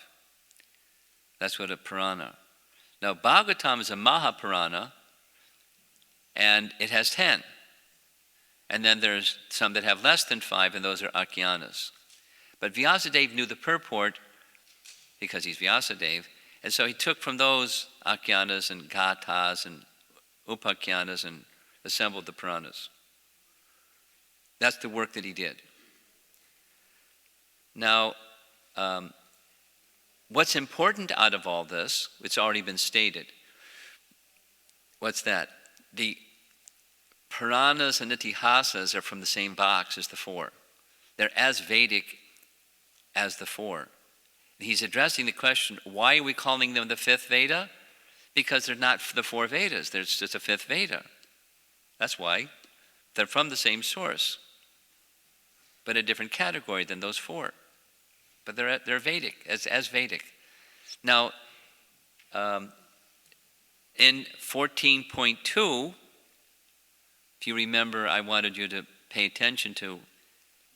That's what a Purana. Now, Bhagavatam is a Mahapurana, and it has 10. And then there's some that have less than 5, and those are Akhyanas. But Vyasadeva knew the purport, because he's Vyasadeva, and so he took from those Akhyanas and Gathas and Upakhyanas and assembled the Puranas. That's the work that he did. Now, what's important out of all this, it's already been stated. What's that? The Puranas and Itihasas are from the same box as the 4. They're as Vedic as the 4. He's addressing the question, why are we calling them the 5th Veda? Because they're not the 4 Vedas. There's just a 5th Veda. That's why. They're from the same source, but a different category than those 4. but they're Vedic, as Vedic. Now, in 14.2, if you remember, I wanted you to pay attention to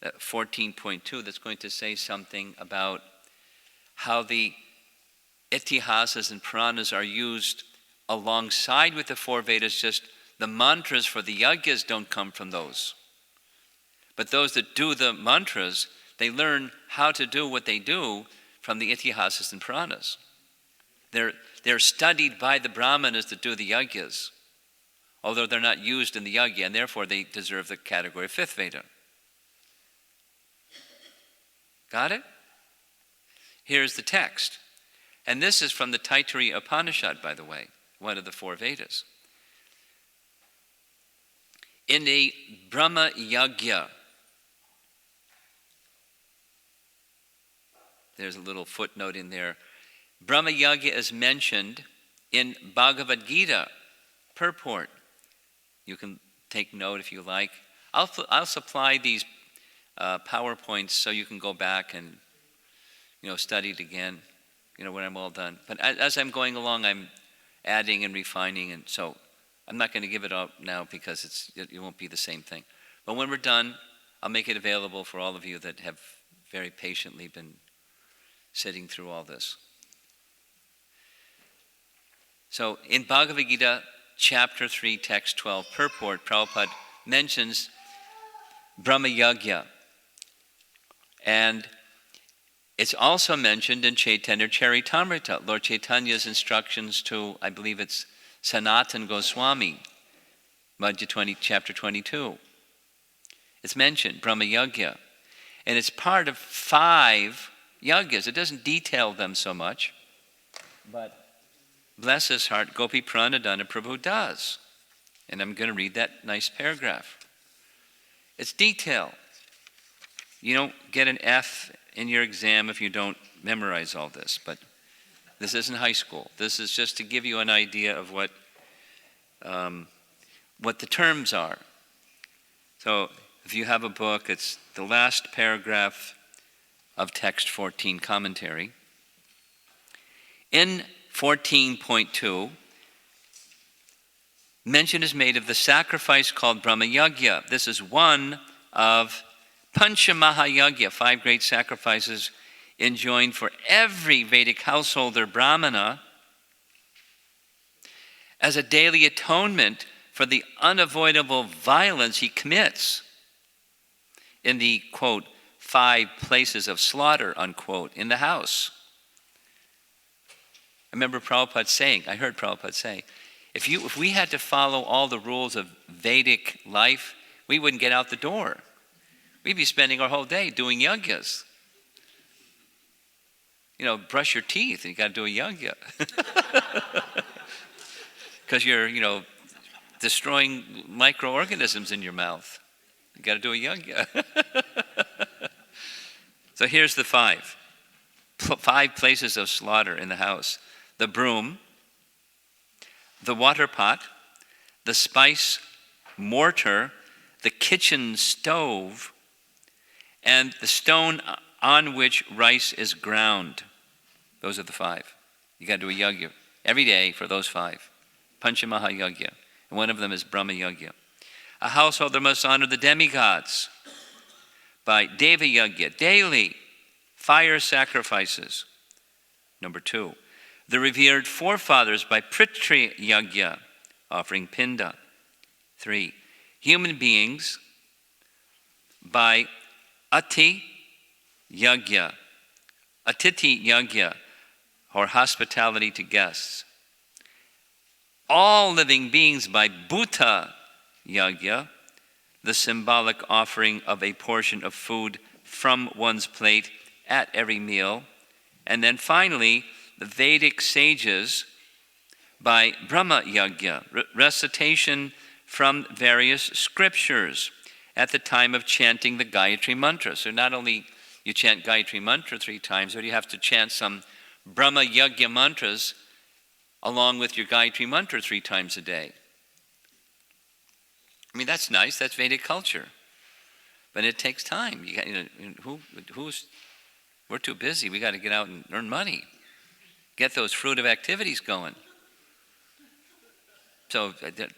14.2, that's going to say something about how the Itihasas and Puranas are used alongside with the four Vedas. Just the mantras for the yajnas don't come from those. But those that do the mantras, they learn how to do what they do from the Itihasas and Puranas. They're studied by the Brahmanas that do the yajnas, although they're not used in the yajna, and therefore they deserve the category of fifth Veda. Got it? Here's the text. And this is from the Taittiriya Upanishad, by the way, one of the four Vedas. In a Brahma Yajna, there's a little footnote in there. Brahma Yajna is mentioned in Bhagavad Gita purport. You can take note if you like. I'll supply these PowerPoints so you can go back and study it again when I'm all done. But as I'm going along, I'm adding and refining, and so I'm not going to give it up now because it won't be the same thing. But when we're done, I'll make it available for all of you that have very patiently been sitting through all this. So in Bhagavad Gita, chapter 3, text 12, purport, Prabhupada mentions Brahma Yajna. And it's also mentioned in Chaitanya Charitamrita, Lord Chaitanya's instructions to, I believe it's Sanatana Goswami, chapter 22. It's mentioned, Brahma Yajna. And it's part of 5 yajnas. It doesn't detail them so much, but bless his heart, Gopi Pranadhana Prabhu does. And I'm going to read that nice paragraph. It's detail. You don't get an F in your exam if you don't memorize all this, but this isn't high school. This is just to give you an idea of what the terms are. So if you have a book, it's the last paragraph of text 14 commentary. In 14.2, mention is made of the sacrifice called Brahma Yajna. This is one of Pancha Mahayajna, 5 great sacrifices enjoined for every Vedic householder Brahmana as a daily atonement for the unavoidable violence he commits in the, quote, 5 places of slaughter, unquote, in the house. I remember Prabhupada saying, I heard Prabhupada say, if we had to follow all the rules of Vedic life, we wouldn't get out the door. We'd be spending our whole day doing yajnas. Brush your teeth, and you got to do a yajna. Because you're, destroying microorganisms in your mouth. You got to do a yajna. So here's the 5. 5 places of slaughter in the house. The broom, the water pot, the spice mortar, the kitchen stove, and the stone on which rice is ground. Those are the 5. You got to do a yajna every day for those 5. Pancha Mahayajna. And one of them is Brahma Yajna. A householder must honor the demigods by Deva Yajna, daily fire sacrifices. Number 2, the revered forefathers by Prithri Yajna, offering pinda. 3, human beings by Ati Yajna, Atiti Yajna, or hospitality to guests. All living beings by Bhuta Yajna, the symbolic offering of a portion of food from one's plate at every meal. And then finally, the Vedic sages by Brahma Yajna, recitation from various scriptures at the time of chanting the Gayatri Mantra. So not only you chant Gayatri Mantra 3 times, but you have to chant some Brahma Yajna mantras along with your Gayatri Mantra 3 times a day. I mean, that's nice, that's Vedic culture. But it takes time. You got, We're too busy. We got to get out and earn money. Get those fruitive activities going. So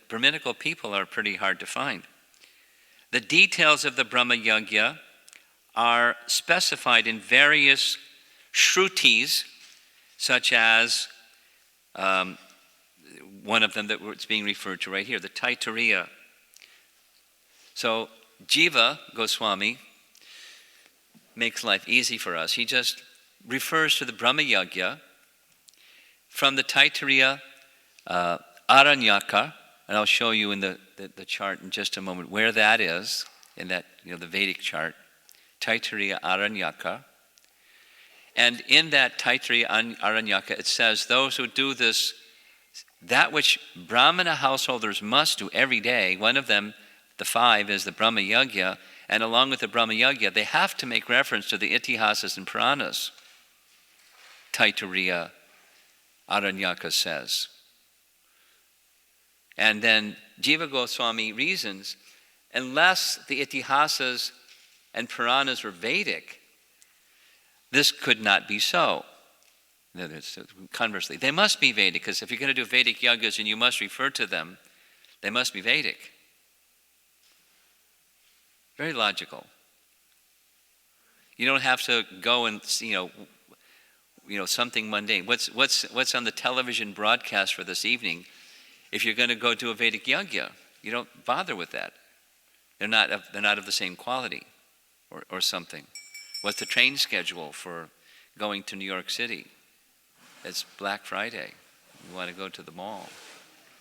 Brahminical people are pretty hard to find. The details of the Brahma Yajna are specified in various shrutis, such as one of them that's being referred to right here, the Taittiriya. So Jiva Goswami makes life easy for us. He just refers to the Brahma Yajna from the Taittiriya Aranyaka, and I'll show you in the chart in just a moment where that is, in that, the Vedic chart, Taittiriya Aranyaka. And in that Taittiriya Aranyaka, it says, those who do this, that which Brahmana householders must do every day, one of them, the 5, is the Brahma Yajna, and along with the Brahma Yajna, they have to make reference to the Itihasas and Puranas. Taittiriya Aranyaka says. And then Jiva Goswami reasons, unless the Itihasas and Puranas were Vedic, this could not be so. Conversely, they must be Vedic, because if you're going to do Vedic yajnas and you must refer to them, they must be Vedic. Very logical. You don't have to go and something mundane. What's on the television broadcast for this evening? If you're going to go do a Vedic yajna, you don't bother with that. They're not of the same quality, or something. What's the train schedule for going to New York City? It's Black Friday. You want to go to the mall.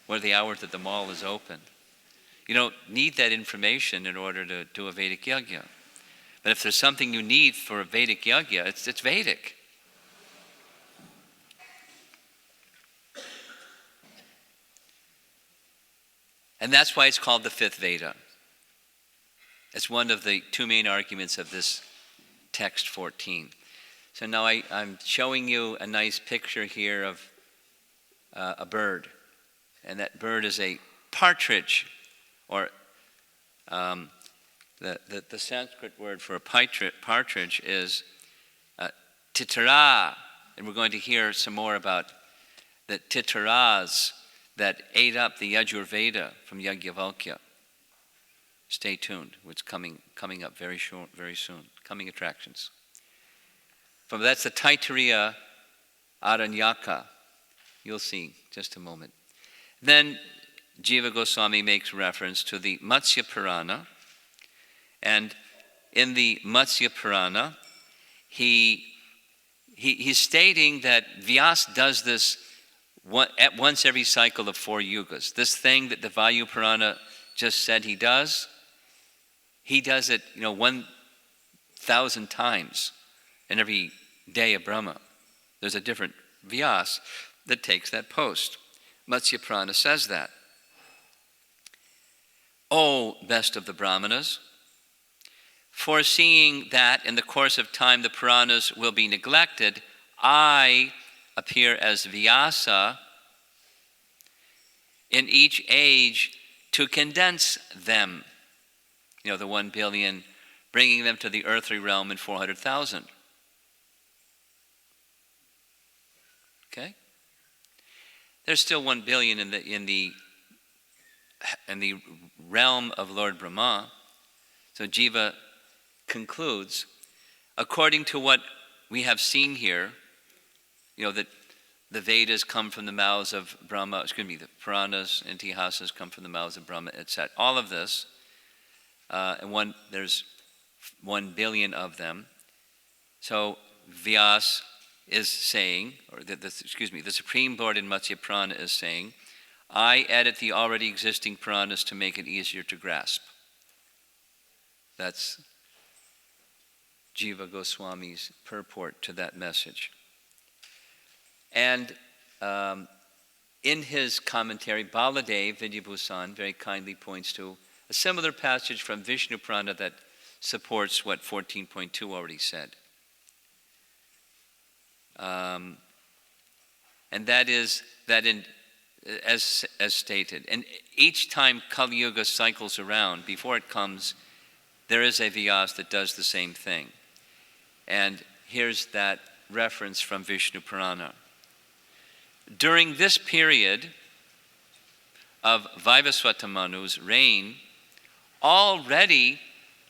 What are the hours that the mall is open? You don't need that information in order to do a Vedic yajna. But if there's something you need for a Vedic yajna, it's Vedic. And that's why it's called the 5th Veda. It's one of the 2 main arguments of this text 14. So now I'm showing you a nice picture here of a bird. And that bird is a partridge, or the Sanskrit word for a partridge is titara. And we're going to hear some more about the titaras that ate up the Yajurveda from Yajnavalkya. Stay tuned. It's coming up very soon. Coming attractions. That's the Taittiriya Aranyaka. You'll see just a moment. Then Jiva Goswami makes reference to the Matsya Purana. And in the Matsya Purana, he's stating that Vyasa does this at once every cycle of 4 yugas. This thing that the Vayu Purana just said he does it 1,000 times in every day of Brahma. There's a different Vyasa that takes that post. Matsya Purana says that. O best of the Brahmanas, foreseeing that in the course of time the Puranas will be neglected, I appear as Vyasa in each age to condense them. The 1 billion, bringing them to the earthly realm in 400,000. Okay? There's still 1 billion in the realm of Lord Brahma. So Jiva concludes, according to what we have seen here, that the Vedas come from the mouths of Brahma, the Puranas and Itihasas come from the mouths of Brahma, etc. All of this, and there's 1 billion of them. So Vyasa is saying, or the Supreme Lord in Matsya Purana is saying, I edit the already existing Puranas to make it easier to grasp. That's Jiva Goswami's purport to that message. And in his commentary, Baladev Vidyabhusan very kindly points to a similar passage from Vishnu Purana that supports what 14.2 already said. And that is that as stated, and each time Kali Yuga cycles around, before it comes, there is a Vyasa that does the same thing. And here's that reference from Vishnu Purana. During this period of Vaivasvata Manu's reign, already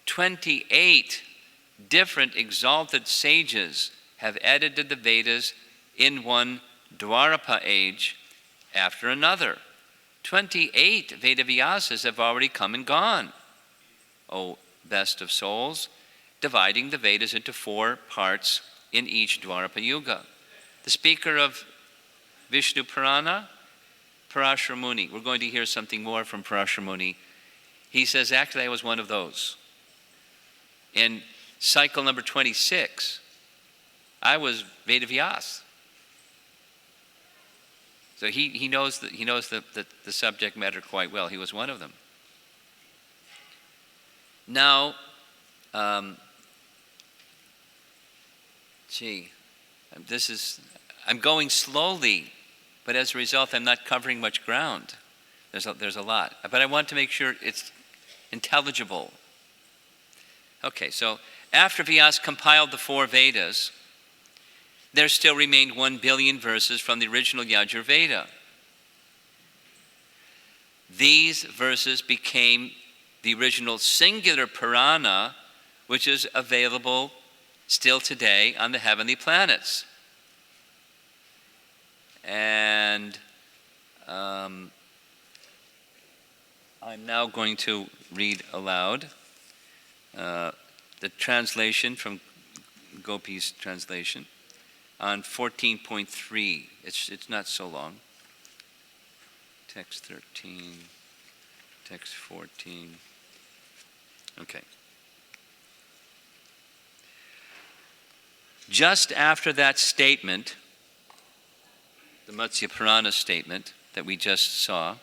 28 different exalted sages have edited the Vedas in one Dwarapa age after another. 28 Vedavyasas have already come and gone, O best of souls, dividing the Vedas into 4 parts in each Dwarapa Yuga. The speaker of Vishnu Purana, Parashara Muni. We're going to hear something more from Parashara Muni. He says, actually, I was one of those. In cycle number 26, I was Vedavyas. So he knows the subject matter quite well. He was one of them. Now, I'm going slowly, but as a result, I'm not covering much ground. There's a lot, but I want to make sure it's intelligible. Okay, so after Vyas compiled the 4 Vedas, there still remained 1 billion verses from the original Yajur Veda. These verses became the original singular Purana, which is available still today on the heavenly planets. And I'm now going to read aloud the translation from Gopi's translation on 14.3. It's not so long. Text 13, text 14. Okay. Just after that statement, the Matsya Purana statement that we just saw,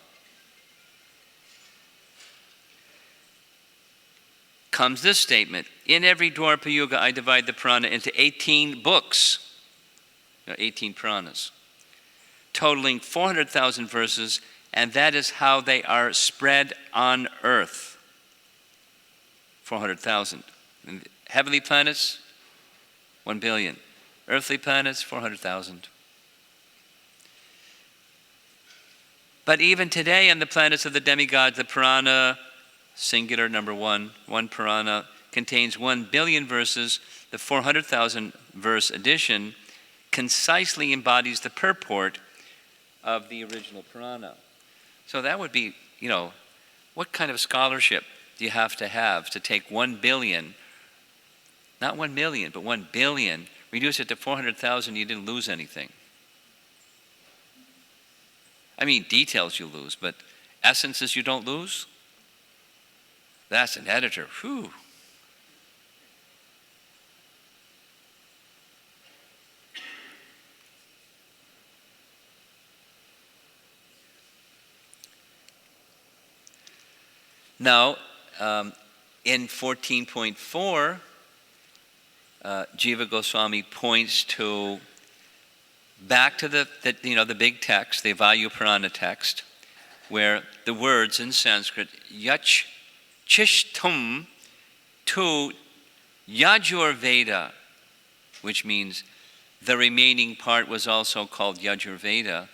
comes this statement: in every Dwarapa Yuga I divide the Purana into 18 books, 18 Puranas, totaling 400,000 verses, and that is how they are spread on earth. 400,000. Heavenly planets, 1 billion. Earthly planets, 400,000. But even today on the planets of the demigods, the Purana, singular number 1 Purana, contains 1 billion verses. The 400,000 verse edition concisely embodies the purport of the original Purana. So that would be, what kind of scholarship do you have to take 1 billion, not 1 million, but 1 billion, reduce it to 400,000, you didn't lose anything. I mean, details you lose, but essences you don't lose? That's an editor. Whew. Now, in 14.4, Jiva Goswami points back to the big text, the Vayu Purana text, where the words in Sanskrit, Yach Chishtum to Yajur Veda, which means the remaining part was also called Yajur Veda,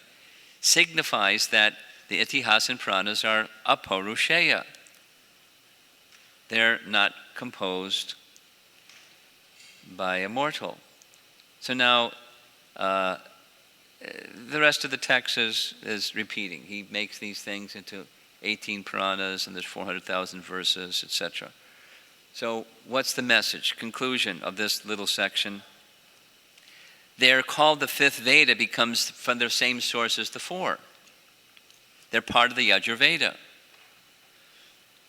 signifies that the Itihas and Puranas are apaurushaya. They're not composed by a mortal. So now the rest of the text is repeating. He makes these things into 18 Puranas, and there's 400,000 verses, etc. So what's the message, conclusion of this little section? They're called the 5th Veda becomes from their same source as the 4. They're part of the Yajur Veda.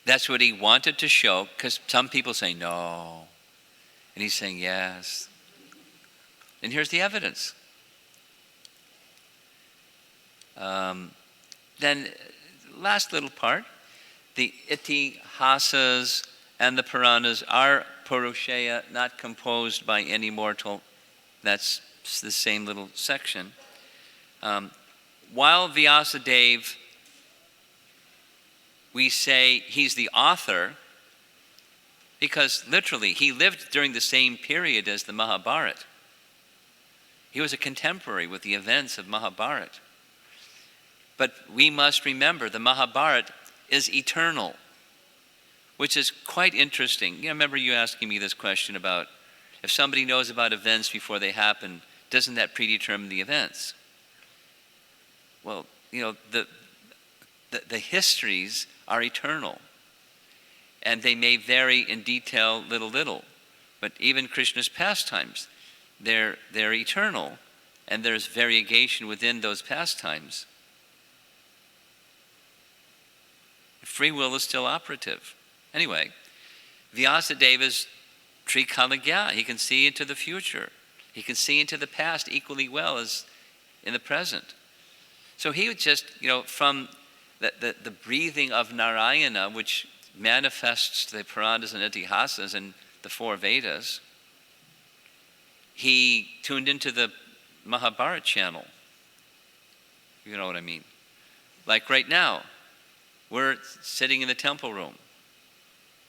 That's what he wanted to show, because some people say no, and he's saying yes. And here's the evidence. Then, last little part, the Itihasas and the Puranas are Purushaya, not composed by any mortal. That's the same little section. While Vyasadeva, we say he's the author, Because literally, he lived during the same period as the Mahabharata. He was a contemporary with the events of Mahabharata. But we must remember the Mahabharata is eternal, which is quite interesting. You know, remember you asking me this question about if somebody knows about events before they happen, doesn't that predetermine the events? Well, you know, the histories are eternal, and they may vary in detail little. But even Krishna's pastimes, they're eternal, and there's variegation within those pastimes. Free will is still operative. Anyway, Vyasadeva's Trikalagya, he can see into the future. He can see into the past equally well as in the present. So he would just, you know, from the breathing of Narayana, which manifests the Puranas and Itihasas and the four Vedas, he tuned into the Mahabharata channel. You know what I mean? Like right now, we're sitting in the temple room,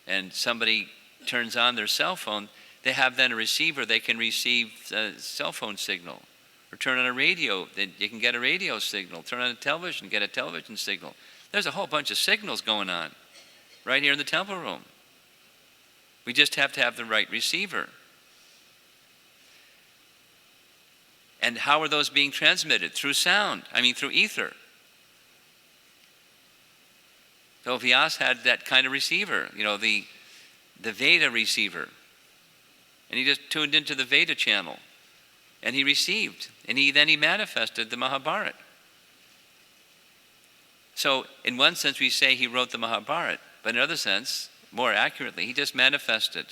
and somebody turns on their cell phone. They have then a receiver. They can receive a cell phone signal. Or turn on a radio. You can get a radio signal. Turn on a television, get a television signal. There's a whole bunch of signals going on right here in the temple room. We just have to have the right receiver. And how are those being transmitted? Through sound. Through ether. So Vyas had that kind of receiver, you know, the Veda receiver. And he just tuned into the Veda channel. And he received. And then he manifested the Mahabharata. So in one sense we say he wrote the Mahabharata. But in another sense, more accurately, he just manifested.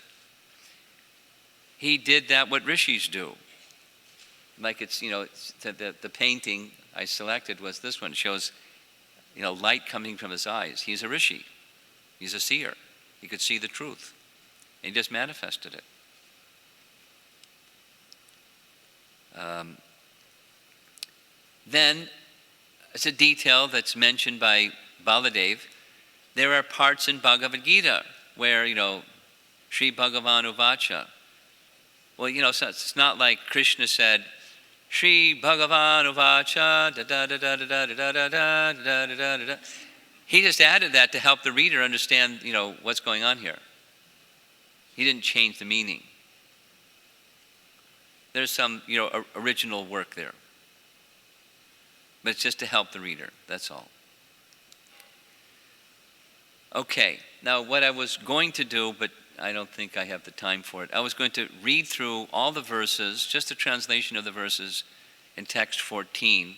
He did that what rishis do. Like it's, you know, it's the painting I selected was this one. It shows, you know, light coming from his eyes. He's a rishi. He's a seer. He could see the truth. And he just manifested it. Then, it's a detail that's mentioned by Baladev. There are parts in Bhagavad Gita where, you know, Sri Bhagavan Uvacha. Well, you know, so it's not like Krishna said, Sri Bhagavan Uvacha, da da da da da da da da da da da da da. He just added that to help the reader understand, you know, what's going on here. He didn't change the meaning. There's some, you know, original work there. But it's just to help the reader, that's all. Okay, now what I was going to do, but I don't think I have the time for it, I was going to read through all the verses, just a translation of the verses in text 14,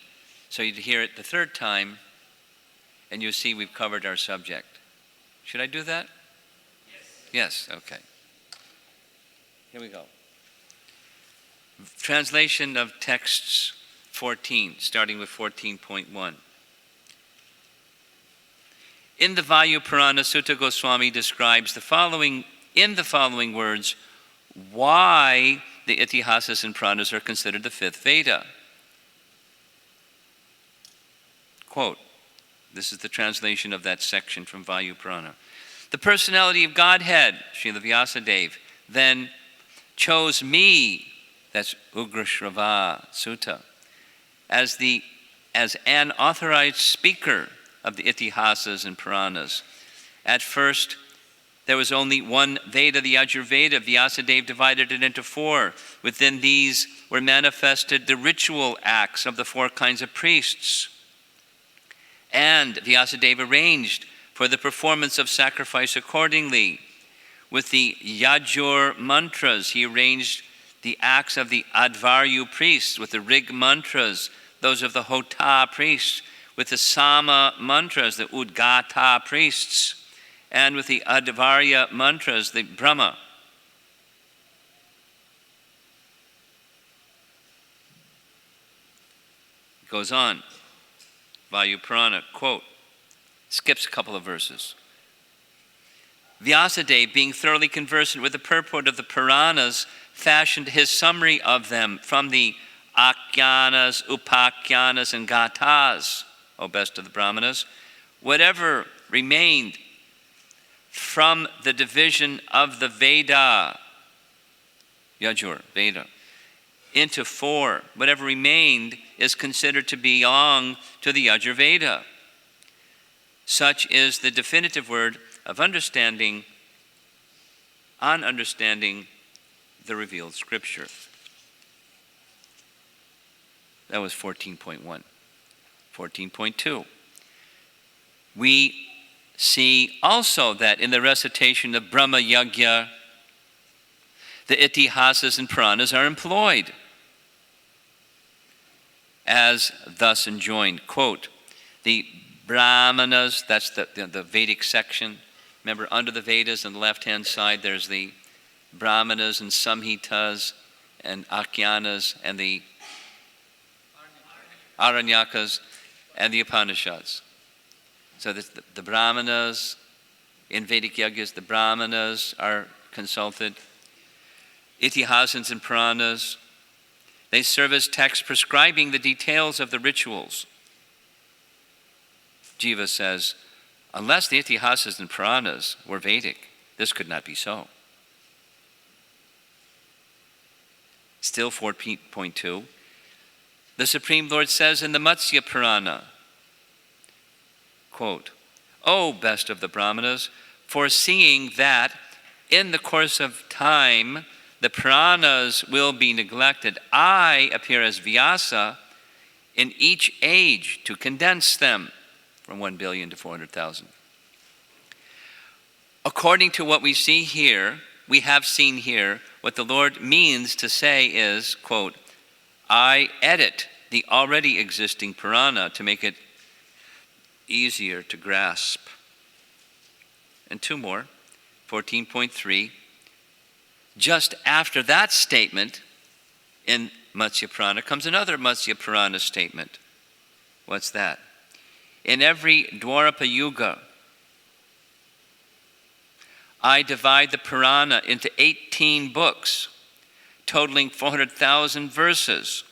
so you'd hear it the third time, and you'll see we've covered our subject. Should I do that? Yes, okay. Here we go. Translation of texts 14, starting with 14.1. In the Vayu Purana, Sutta Goswami describes in the following words why the Itihasas and Puranas are considered the fifth Veda. Quote, this is the translation of that section from Vayu Purana. The personality of Godhead, Srila Vyasadeva, then chose me, that's Ugrashrava Sutta, as an authorized speaker of the Itihasas and Puranas. At first, there was only one Veda, the Yajurveda. Vyasadeva divided it into four. Within these were manifested the ritual acts of the four kinds of priests. And Vyasadeva arranged for the performance of sacrifice accordingly. With the Yajur mantras, he arranged the acts of the Advaryu priests. With the Rig mantras, those of the Hota priests. With the Sama mantras, the Udgata priests. And with the Advarya mantras, the Brahma. It goes on. Vayu Purana, quote, skips a couple of verses. Vyasadeva, being thoroughly conversant with the purport of the Puranas, fashioned his summary of them from the Akhyanas, Upakhyanas, and Gathas, O best of the Brahmanas. Whatever remained from the division of the Veda, Yajur, Veda, into 4. Whatever remained is considered to belong to the Yajur Veda. Such is the definitive word of understanding on understanding the revealed scripture. That was 14.1. 14.2. We see also that in the recitation of Brahma Yajna, the itihasas and Puranas are employed as thus enjoined. Quote, the Brahmanas, that's the Vedic section. Remember, under the Vedas on the left-hand side, there's the Brahmanas and Samhitas and Akhyanas and the Aranyakas and the Upanishads. So the Brahmanas, in Vedic Yajnas, the Brahmanas are consulted. Itihasans and Puranas, they serve as texts prescribing the details of the rituals. Jiva says, unless the Itihasas and Puranas were Vedic, this could not be so. Still 4.2, the Supreme Lord says in the Matsya Purana, quote, O best of the Brahmanas, foreseeing that in the course of time the Puranas will be neglected, I appear as Vyasa in each age to condense them from 1 billion to 400,000. According to what we see here, we have seen here, what the Lord means to say is, quote, I edit the already existing Purana to make it easier to grasp. And 2 more, 14.3. Just after that statement in Matsya Purana comes another Matsya Purana statement. What's that? In every Dwarapa Yuga, I divide the Purana into 18 books, totaling 400,000 verses.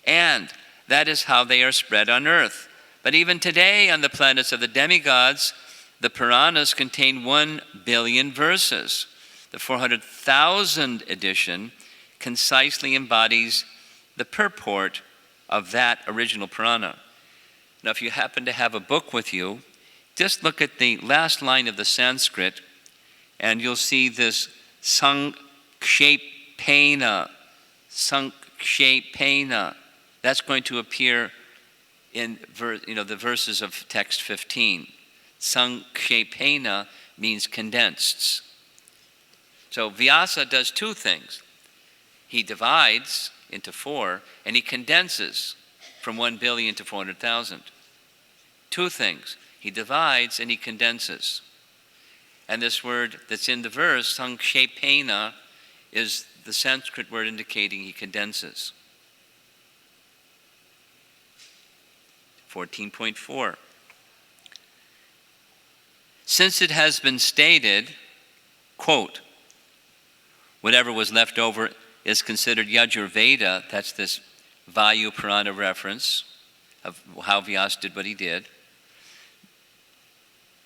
And that is how they are spread on earth. But even today on the planets of the demigods, the Puranas contain 1 billion verses. The 400,000 edition concisely embodies the purport of that original Purana. Now, if you happen to have a book with you, just look at the last line of the Sanskrit, and you'll see this Sankshepena. Sankshepena. That's going to appear in the verses of text 15. Sankshepena means condensed. So Vyasa does 2 things. He divides into 4, and he condenses from 1 billion to 400,000. 2 things. He divides and he condenses. And this word that's in the verse, Sankshepena, is the Sanskrit word indicating he condenses. 14.4. Since it has been stated, quote, whatever was left over is considered Yajur Veda, that's this Vayu Purana reference of how Vyasa did what he did.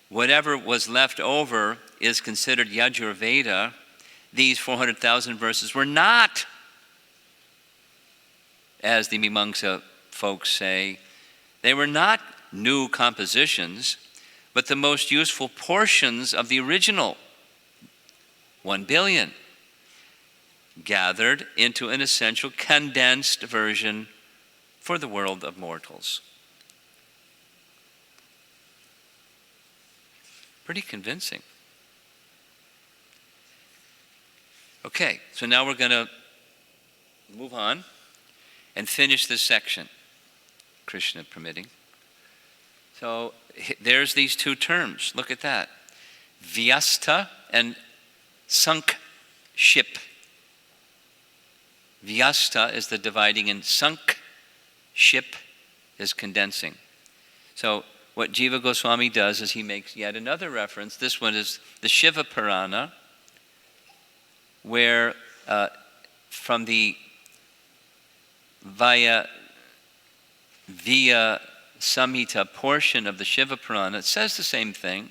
Whatever was left over is considered Yajur Veda. These 400,000 verses were not, as the Mimamsa folks say, they were not new compositions, but the most useful portions of the original 1 billion, gathered into an essential condensed version for the world of mortals. Pretty convincing. Okay, so now we're going to move on and finish this section, Krishna permitting. So there's these 2 terms. Look at that. Vyasta and Sankship. Vyasta is the dividing, and Sankship is condensing. So what Jiva Goswami does is he makes yet another reference. This one is the Shiva Purana, where from the Via Samhita portion of the Shiva Purana, it says the same thing.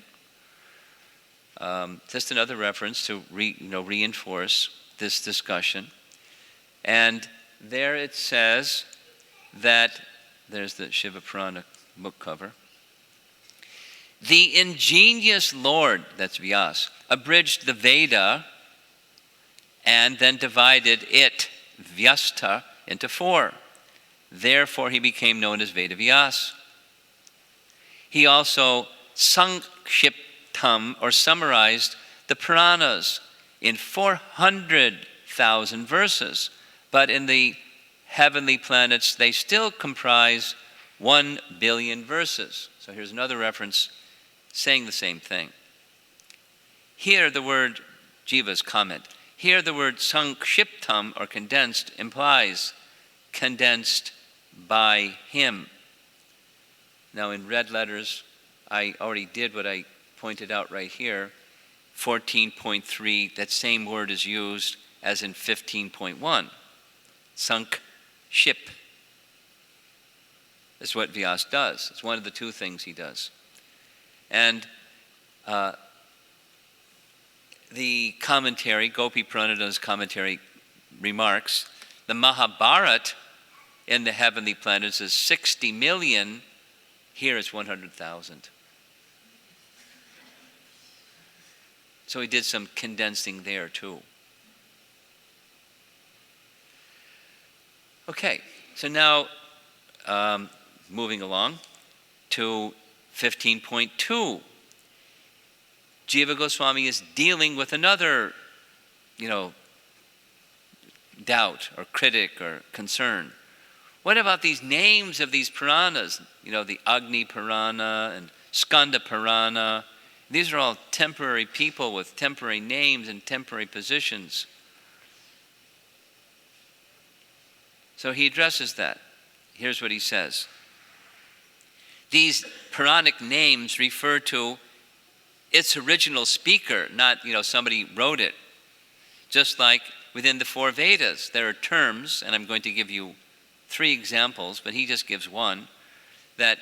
Just another reference to reinforce this discussion. And there it says that, there's the Shiva Purana book cover, the ingenious Lord, that's Vyas, abridged the Veda and then divided it, Vyasta, into 4. Therefore he became known as Veda Vyas. He also sankshiptam, or summarized, the Puranas in 400,000 verses. But in the heavenly planets, they still comprise 1 billion verses. So here's another reference saying the same thing. Here the word, Jiva's comment, here the word sankshiptam, or condensed, implies condensed by him. Now in red letters, I already did what I pointed out right here. 14.3, that same word is used as in 15.1. Sankship is what Vyas does. It's one of the 2 things he does. And the commentary, Gopi Pranada's commentary, remarks, the Mahabharata in the heavenly planets is 60 million, here it's 100,000. So he did some condensing there too. Okay, so now moving along to 15.2. Jiva Goswami is dealing with another, doubt or critic or concern. What about these names of these Puranas? The Agni Purana and Skanda Purana. These are all temporary people with temporary names and temporary positions. So he addresses that. Here's what he says. These Puranic names refer to its original speaker, not, somebody wrote it. Just like within the 4 Vedas, there are terms, and I'm going to give you 3 examples, but he just gives one, that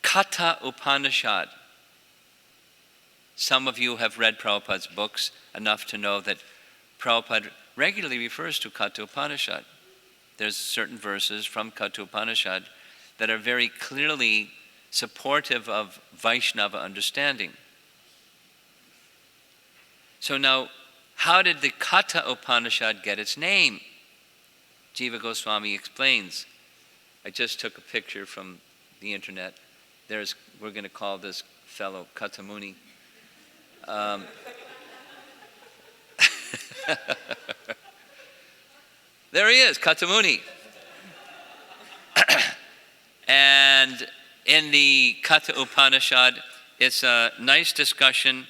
Katha Upanishad. Some of you have read Prabhupada's books enough to know that Prabhupada regularly refers to Katha Upanishad. There's certain verses from Katha Upanishad that are very clearly supportive of Vaishnava understanding. So now, how did the Katha Upanishad get its name? Jiva Goswami explains. I just took a picture from the internet. We're going to call this fellow Katha Muni. There he is, Katha Muni. And in the Katha Upanishad, it's a nice discussion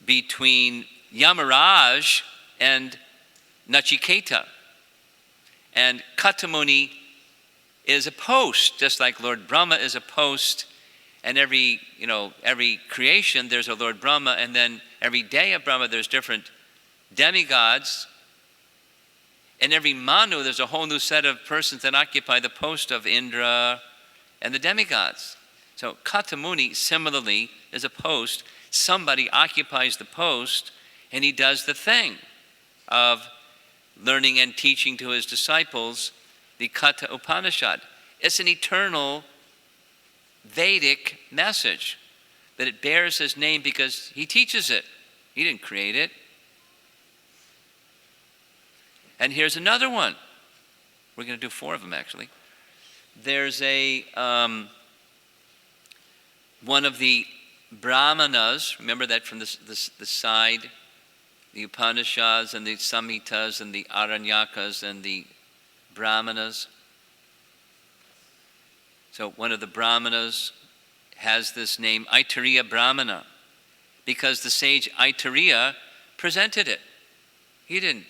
between Yamaraj and Nachiketa. And Katha Muni is a post, just like Lord Brahma is a post. And every creation, there's a Lord Brahma, and then every day of Brahma, there's different demigods. And every Manu, there's a whole new set of persons that occupy the post of Indra and the demigods. So Katha Muni, similarly, is a post. Somebody occupies the post, and he does the thing of learning and teaching to his disciples the Katha Upanishad. It's an eternal Vedic message, that it bears his name because he teaches it. He didn't create it. And here's another one. We're going to do 4 of them, actually. There's one of the Brahmanas, remember that from the side, the Upanishads and the Samhitas and the Aranyakas and the Brahmanas. So one of the Brahmanas has this name, Aitariya Brahmana, because the sage Aitariya presented it. He didn't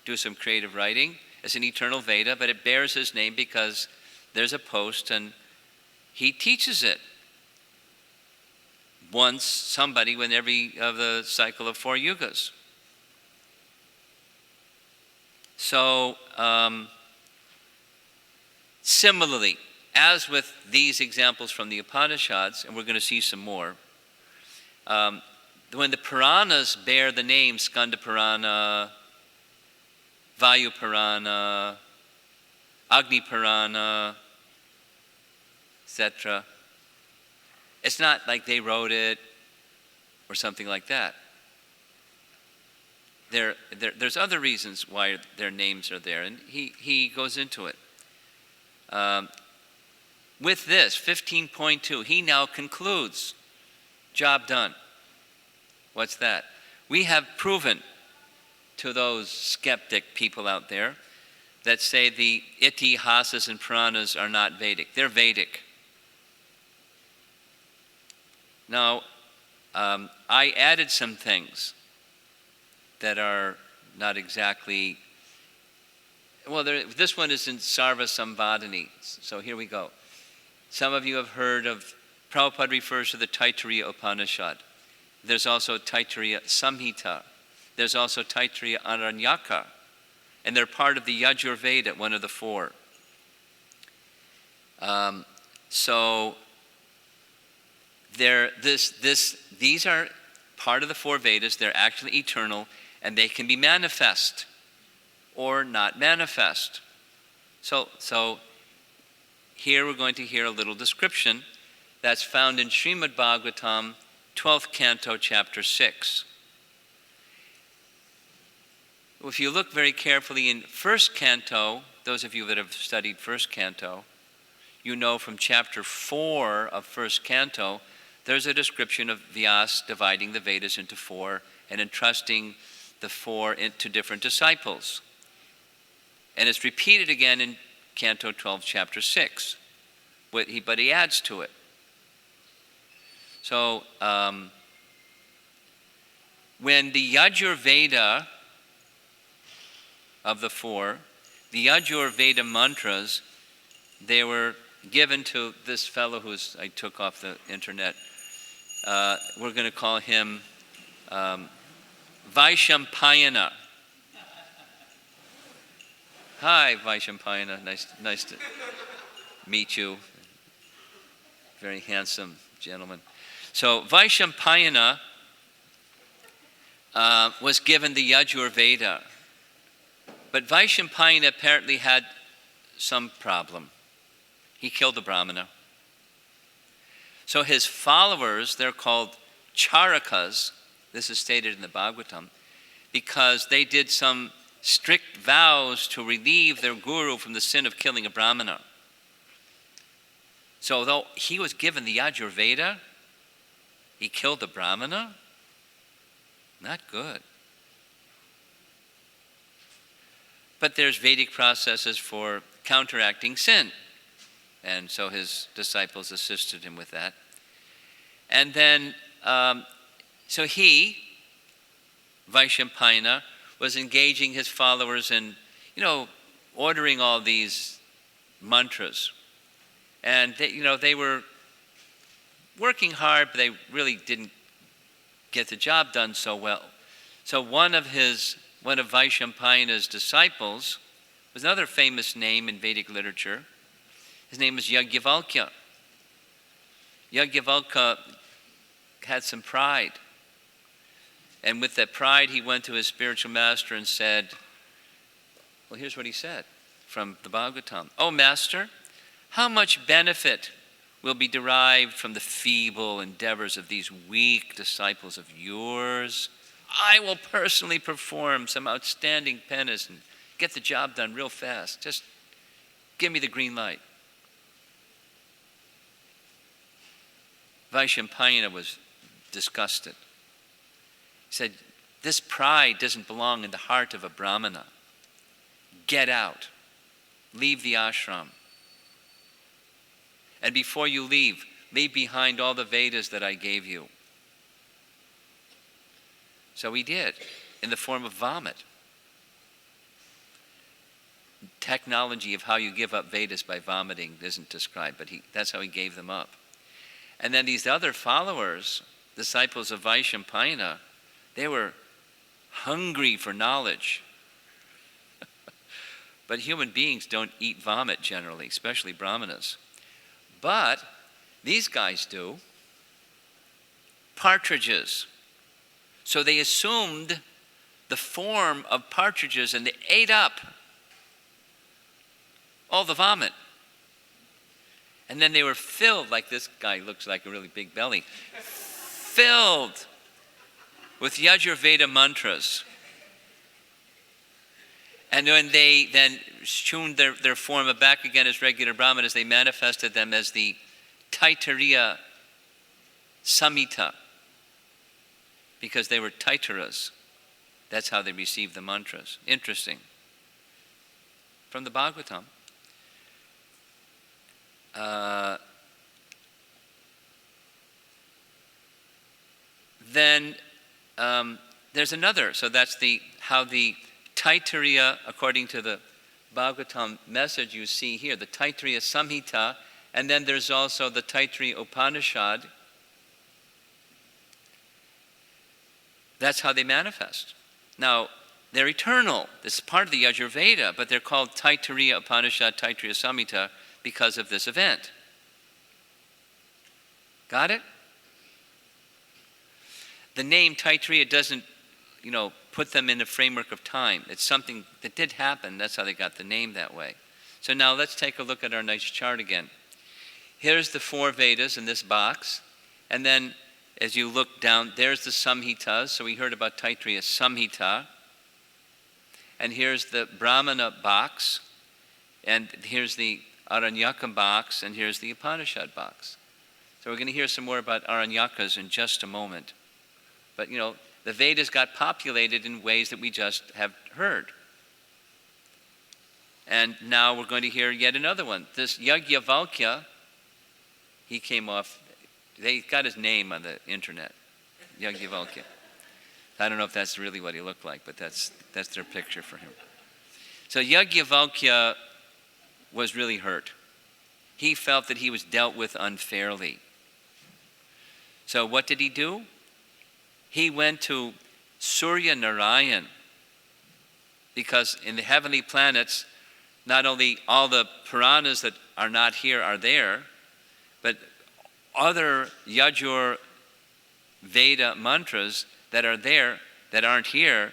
do some creative writing. It's an eternal Veda, but it bears his name because there's a post and he teaches it. Once, somebody, when every of the cycle of 4 yugas. So, similarly, as with these examples from the Upanishads, and we're going to see some more, when the Puranas bear the name Skanda Purana, Vayu Purana, Agni Purana, etc., it's not like they wrote it or something like that. There's other reasons why their names are there, and he goes into it. With this, 15.2, he now concludes, job done. What's that? We have proven to those skeptic people out there that say the Itihasas and Puranas are not Vedic. They're Vedic. Now, I added some things that are not exactly, well, this one is in Sarva Samvadani, so here we go. Some of you have heard of, Prabhupada refers to the Taittiriya Upanishad. There's also Taittiriya Samhita. There's also Taittiriya Aranyaka. And they're part of the Yajurveda, one of the four. So these are part of the four Vedas. They're actually eternal, and they can be manifest or not manifest. So here we're going to hear a little description that's found in Srimad Bhagavatam, 12th canto, chapter 6. If you look very carefully in first canto, those of you that have studied first canto, you know from chapter 4 of first canto, there's a description of Vyas dividing the Vedas into four and entrusting the four into different disciples. And it's repeated again in canto 12, chapter 6, but he adds to it. So when the Yajurveda of the four, the Yajurveda mantras, they were given to this fellow I took off the internet. We're going to call him Vaishampayana. Hi, Vaishampayana. Nice to meet you. Very handsome gentleman. So Vaishampayana was given the Yajurveda. But Vaishampayana apparently had some problem. He killed a Brahmana. So his followers, they're called Charakas, this is stated in the Bhagavatam, because they did some strict vows to relieve their guru from the sin of killing a Brahmana. So though he was given the Yajurveda, he killed a Brahmana? Not good. But there's Vedic processes for counteracting sin. And so his disciples assisted him with that. And then, so he, Vaishampayana, was engaging his followers in, ordering all these mantras. And they were working hard, but they really didn't get the job done so well. So one of Vaishampayana's disciples was another famous name in Vedic literature. His name was Yajnavalkya. Yajnavalkya had some pride. And with that pride, he went to his spiritual master and said, well, here's what he said from the Bhagavatam. Oh, master, how much benefit will be derived from the feeble endeavors of these weak disciples of yours? I will personally perform some outstanding penance and get the job done real fast. Just give me the green light. Vaishampayana was disgusted. He said, this pride doesn't belong in the heart of a Brahmana. Get out. Leave the ashram. And before you leave behind all the Vedas that I gave you. So he did, in the form of vomit. Technology of how you give up Vedas by vomiting isn't described, but that's how he gave them up. And then these other followers, disciples of Vaishampayana, they were hungry for knowledge. But human beings don't eat vomit generally, especially brahmanas. But these guys do. Partridges. So they assumed the form of partridges and they ate up all the vomit. And then they were filled, like this guy looks like a really big belly, filled with Yajurveda mantras. And when they then tuned their form back again as regular Brahmanas, they manifested them as the Taittiriya Samhita, because they were Taitaras. That's how they received the mantras. Interesting. From the Bhagavatam. Then there's another. So that's how the Taittiriya, according to the Bhagavatam message you see here, the Taittiriya Samhita, and then there's also the Taittiriya Upanishad. That's how they manifest. Now, they're eternal. This is part of the Yajurveda, but they're called Taittiriya Upanishad, Taittiriya Samhita because of this event. Got it? The name Taittiriya doesn't, put them in the framework of time. It's something that did happen. That's how they got the name that way. So now let's take a look at our nice chart again. Here's the 4 Vedas in this box. And then as you look down, there's the Samhitas. So we heard about Taittiriya Samhita. And here's the Brahmana box. And here's the Aranyaka box. And here's the Upanishad box. So we're going to hear some more about Aranyakas in just a moment. But, the Vedas got populated in ways that we just have heard. And now we're going to hear yet another one. This Yajnavalkya, he came off, they got his name on the internet, Yajnavalkya. I don't know if that's really what he looked like, but that's their picture for him. So Yajnavalkya was really hurt. He felt that he was dealt with unfairly. So what did he do? He went to Surya Narayan, because in the heavenly planets, not only all the Puranas that are not here are there, but other Yajur Veda mantras that are there that aren't here.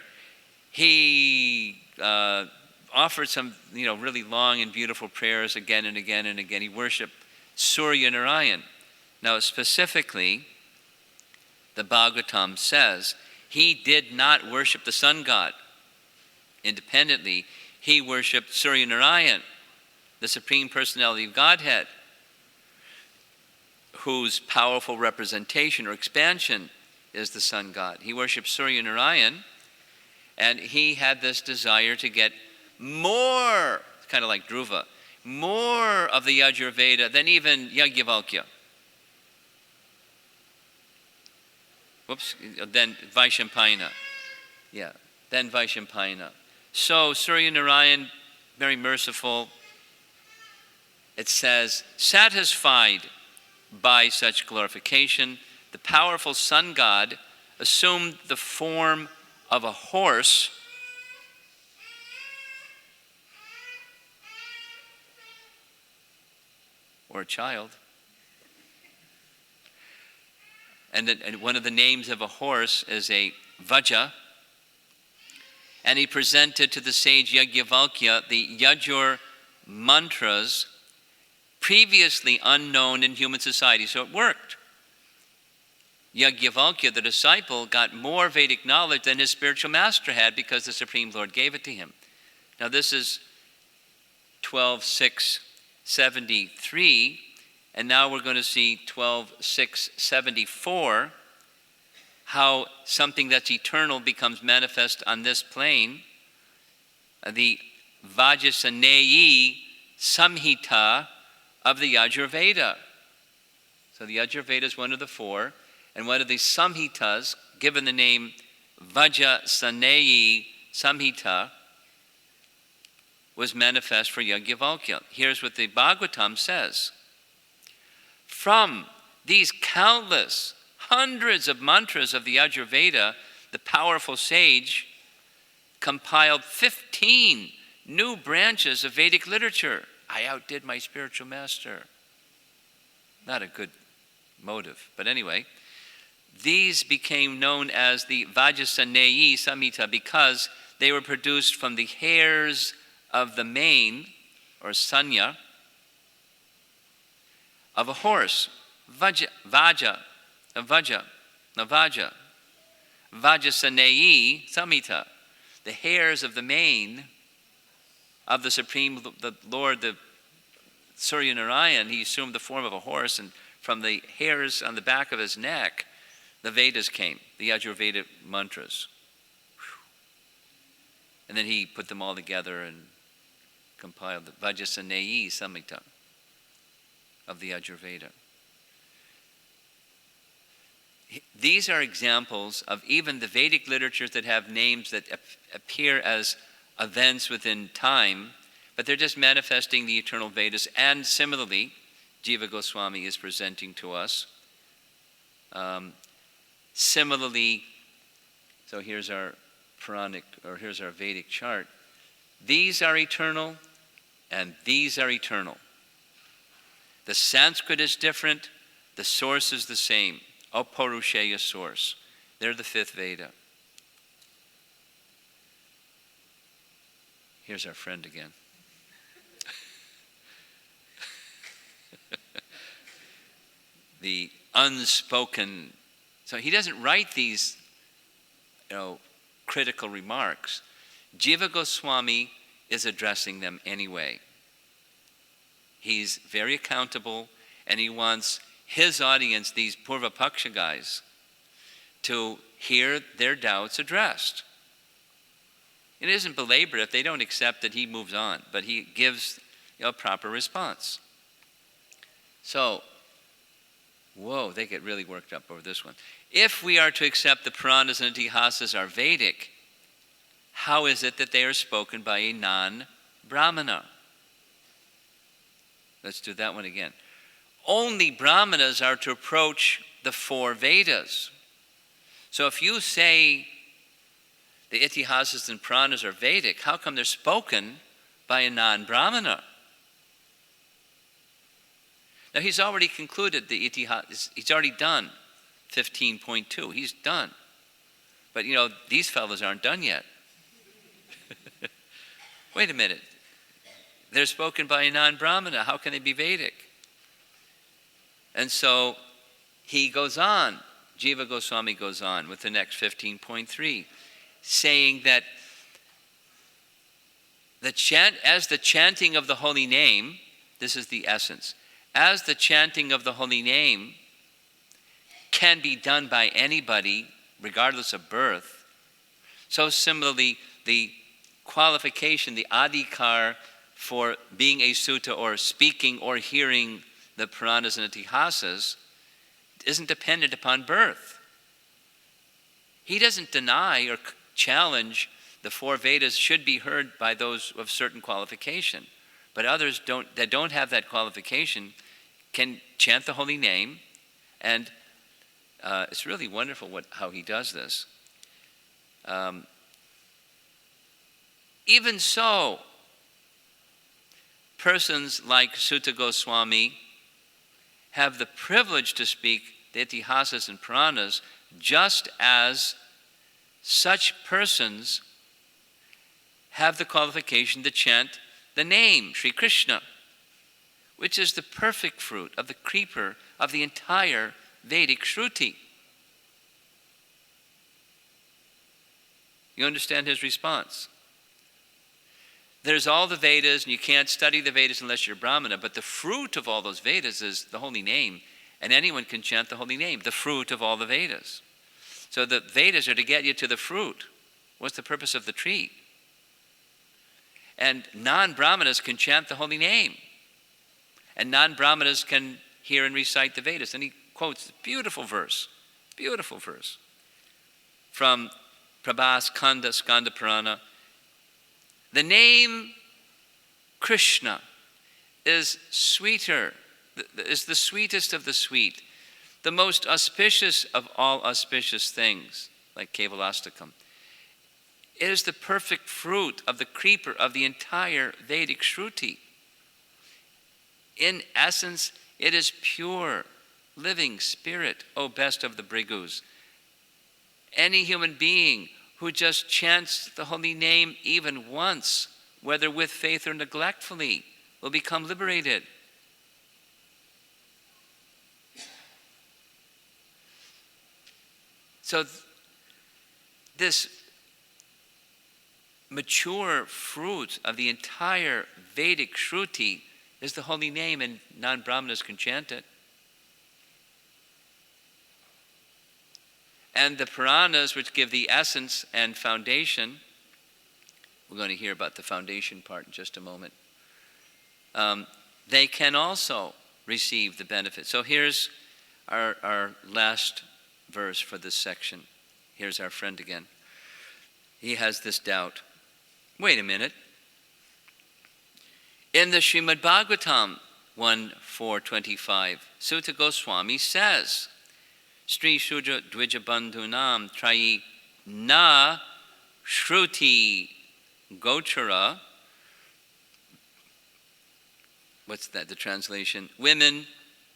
He offered some, really long and beautiful prayers again and again and again. He worshipped Surya Narayan. Now, specifically, the Bhagavatam says he did not worship the sun god independently. He worshipped Surya Narayan, the Supreme Personality of Godhead, whose powerful representation or expansion is the sun god. He worshipped Surya Narayan, and he had this desire to get more, kind of like Dhruva, more of the Yajurveda than even Yajnavalkya. Then Vaishampayana. Then Vaishampayana. So Surya Narayan, very merciful, it says, satisfied by such glorification, the powerful sun god assumed the form of a horse or a child. And one of the names of a horse is a Vaja. And he presented to the sage Yajnavalkya the Yajur mantras previously unknown in human society. So it worked. Yajnavalkya, the disciple, got more Vedic knowledge than his spiritual master had because the Supreme Lord gave it to him. Now this is 12.673. And now we're going to see 12.674, how something that's eternal becomes manifest on this plane. The Vajasaneyi Samhita of the Yajurveda. So the Yajurveda is one of the 4, and one of the Samhitas, given the name Vajasaneyi Samhita, was manifest for Yajnavalkya. Here's what the Bhagavatam says. From these countless hundreds of mantras of the Yajurveda, the powerful sage compiled 15 new branches of Vedic literature. I outdid my spiritual master. Not a good motive, but anyway, these became known as the Vajasaneyi Samhita because they were produced from the hairs of the mane, or sanya, of a horse. Vajasaneyi Samhita, the hairs of the mane of the Supreme, the Lord, the Surya Narayan. He assumed the form of a horse, and from the hairs on the back of his neck, the Vedas came, the Yajurvedic mantras. And then he put them all together and compiled the Vajasaneyi Samhita of the Yajurveda. These are examples of even the Vedic literatures that have names that appear as events within time, but they're just manifesting the eternal Vedas. And similarly, Jiva Goswami is presenting to us. Similarly, so here's our Puranic, or here's our Vedic chart. These are eternal, and these are eternal. The Sanskrit is different, the source is the same. Apaurusheya source. They're the fifth Veda. Here's our friend again. The unspoken. So he doesn't write these, critical remarks. Jiva Goswami is addressing them anyway. He's very accountable, and he wants his audience, these Purva Paksha guys, to hear their doubts addressed. It isn't belabored. If they don't accept it, he moves on, but he gives a proper response. So, whoa, they get really worked up over this one. If we are to accept the Puranas and Itihasas are Vedic, how is it that they are spoken by a non-Brahmana? Let's do that one again. Only Brahmanas are to approach the four Vedas. So if you say the Itihasas and Puranas are Vedic, how come they're spoken by a non-Brahmana? Now he's already concluded the Itihasas, he's already done 15.2, he's done. But these fellows aren't done yet. Wait a minute. They're spoken by a non-Brahmana, how can they be Vedic? And so he goes on, Jiva Goswami goes on with the next 15.3, saying that as the chanting of the holy name, this is the essence, as the chanting of the holy name can be done by anybody, regardless of birth, so similarly, the qualification, the adhikar for being a sutta or speaking or hearing the Puranas and Itihasas isn't dependent upon birth. He doesn't deny or challenge the four Vedas should be heard by those of certain qualification, but others that don't have that qualification can chant the holy name, and it's really wonderful how he does this. Even so, persons like Sutta Goswami have the privilege to speak the Itihasas and Puranas, just as such persons have the qualification to chant the name, Sri Krishna, which is the perfect fruit of the creeper of the entire Vedic Shruti. You understand his response? There's all the Vedas, and you can't study the Vedas unless you're Brahmana, but the fruit of all those Vedas is the holy name, and anyone can chant the holy name, the fruit of all the Vedas. So the Vedas are to get you to the fruit. What's the purpose of the tree? And non-Brahmanas can chant the holy name, and non-Brahmanas can hear and recite the Vedas. And he quotes a beautiful verse from Prabhas Kanda Skanda Purana. The name Krishna is sweeter, is the sweetest of the sweet, the most auspicious of all auspicious things, like Kevalastakam. It is the perfect fruit of the creeper of the entire Vedic Shruti. In essence, it is pure. living spirit, O best of the Brigus. Any human being who just chants the holy name even once, whether with faith or neglectfully, will become liberated. So this mature fruit of the entire Vedic Shruti is the holy name, and non-Brahmanas can chant it. And the Puranas, which give the essence and foundation, we're going to hear about the foundation part in just a moment, they can also receive the benefit. So here's our last verse for this section. Here's our friend again. He has this doubt. Wait a minute. In the Srimad Bhagavatam 1.4.25, Sutta Goswami says, Sri Shudra Dvija Bandhunam Trayi Na Shruti Gochara. What's that, the translation? Women,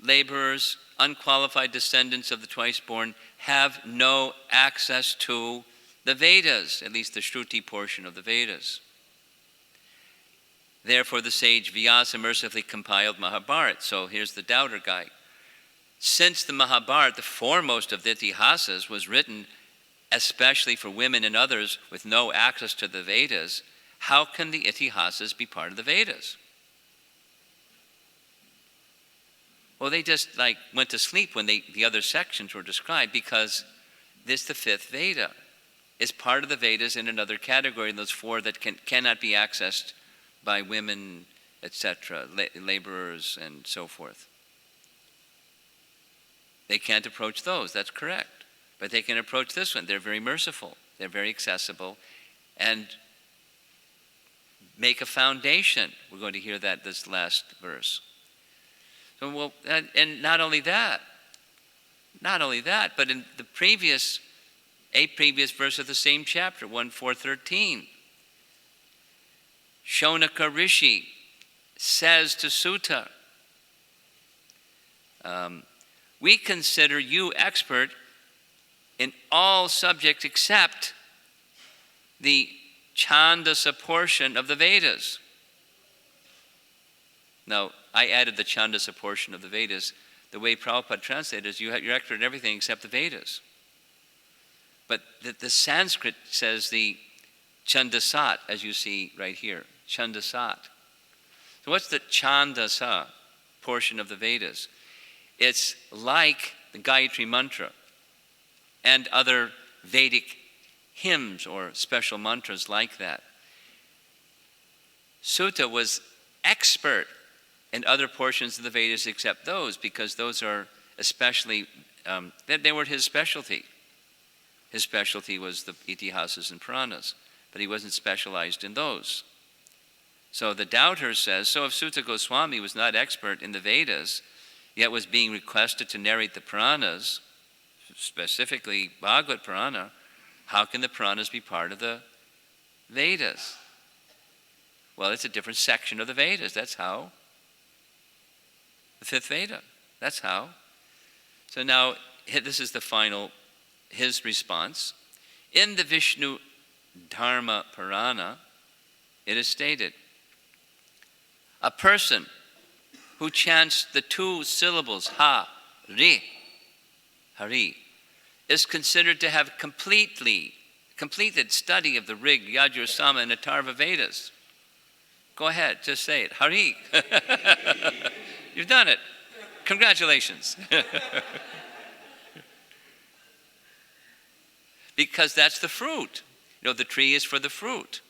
laborers, unqualified descendants of the twice-born have no access to the Vedas, at least the Shruti portion of the Vedas. Therefore, the sage Vyasa mercifully compiled Mahabharata. So here's the doubter guy. Since the Mahabharata, the foremost of the Itihasas, was written especially for women and others with no access to the Vedas, how can the Itihasas be part of the Vedas? Well, they just went to sleep when the other sections were described, because this, the fifth Veda, is part of the Vedas in another category, those four that cannot be accessed by women, etc., laborers and so forth. They can't approach those, that's correct. But they can approach this one. They're very merciful, they're very accessible, and make a foundation. We're going to hear that this last verse. So, well, and not only that, but in the previous verse of the same chapter, 1.4.13, Shonaka Rishi says to Sutta, we consider you expert in all subjects except the Chandasa portion of the Vedas. Now, I added the Chandasa portion of the Vedas. The way Prabhupada translated is you're expert in everything except the Vedas. But the Sanskrit says the Chandasat, as you see right here, Chandasat. So what's the Chandasa portion of the Vedas? It's like the Gayatri Mantra and other Vedic hymns or special mantras like that. Sutta was expert in other portions of the Vedas except those, because those are especially, they were his specialty. His specialty was the Itihasas and Puranas, but he wasn't specialized in those. So the doubter says, so if Sutta Goswami was not expert in the Vedas, yet was being requested to narrate the Puranas, specifically Bhagavad Purana, how can the Puranas be part of the Vedas? Well, it's a different section of the Vedas, that's how. The fifth Veda, that's how. So now, this is the final, his response. In the Vishnu Dharma Purana, it is stated, a person who chants the two syllables Hari, is considered to have completed study of the Rig, Yajur, Sama, and Atharva Vedas. Go ahead, just say it. Hari. You've done it. Congratulations. Because that's the fruit. The tree is for the fruit.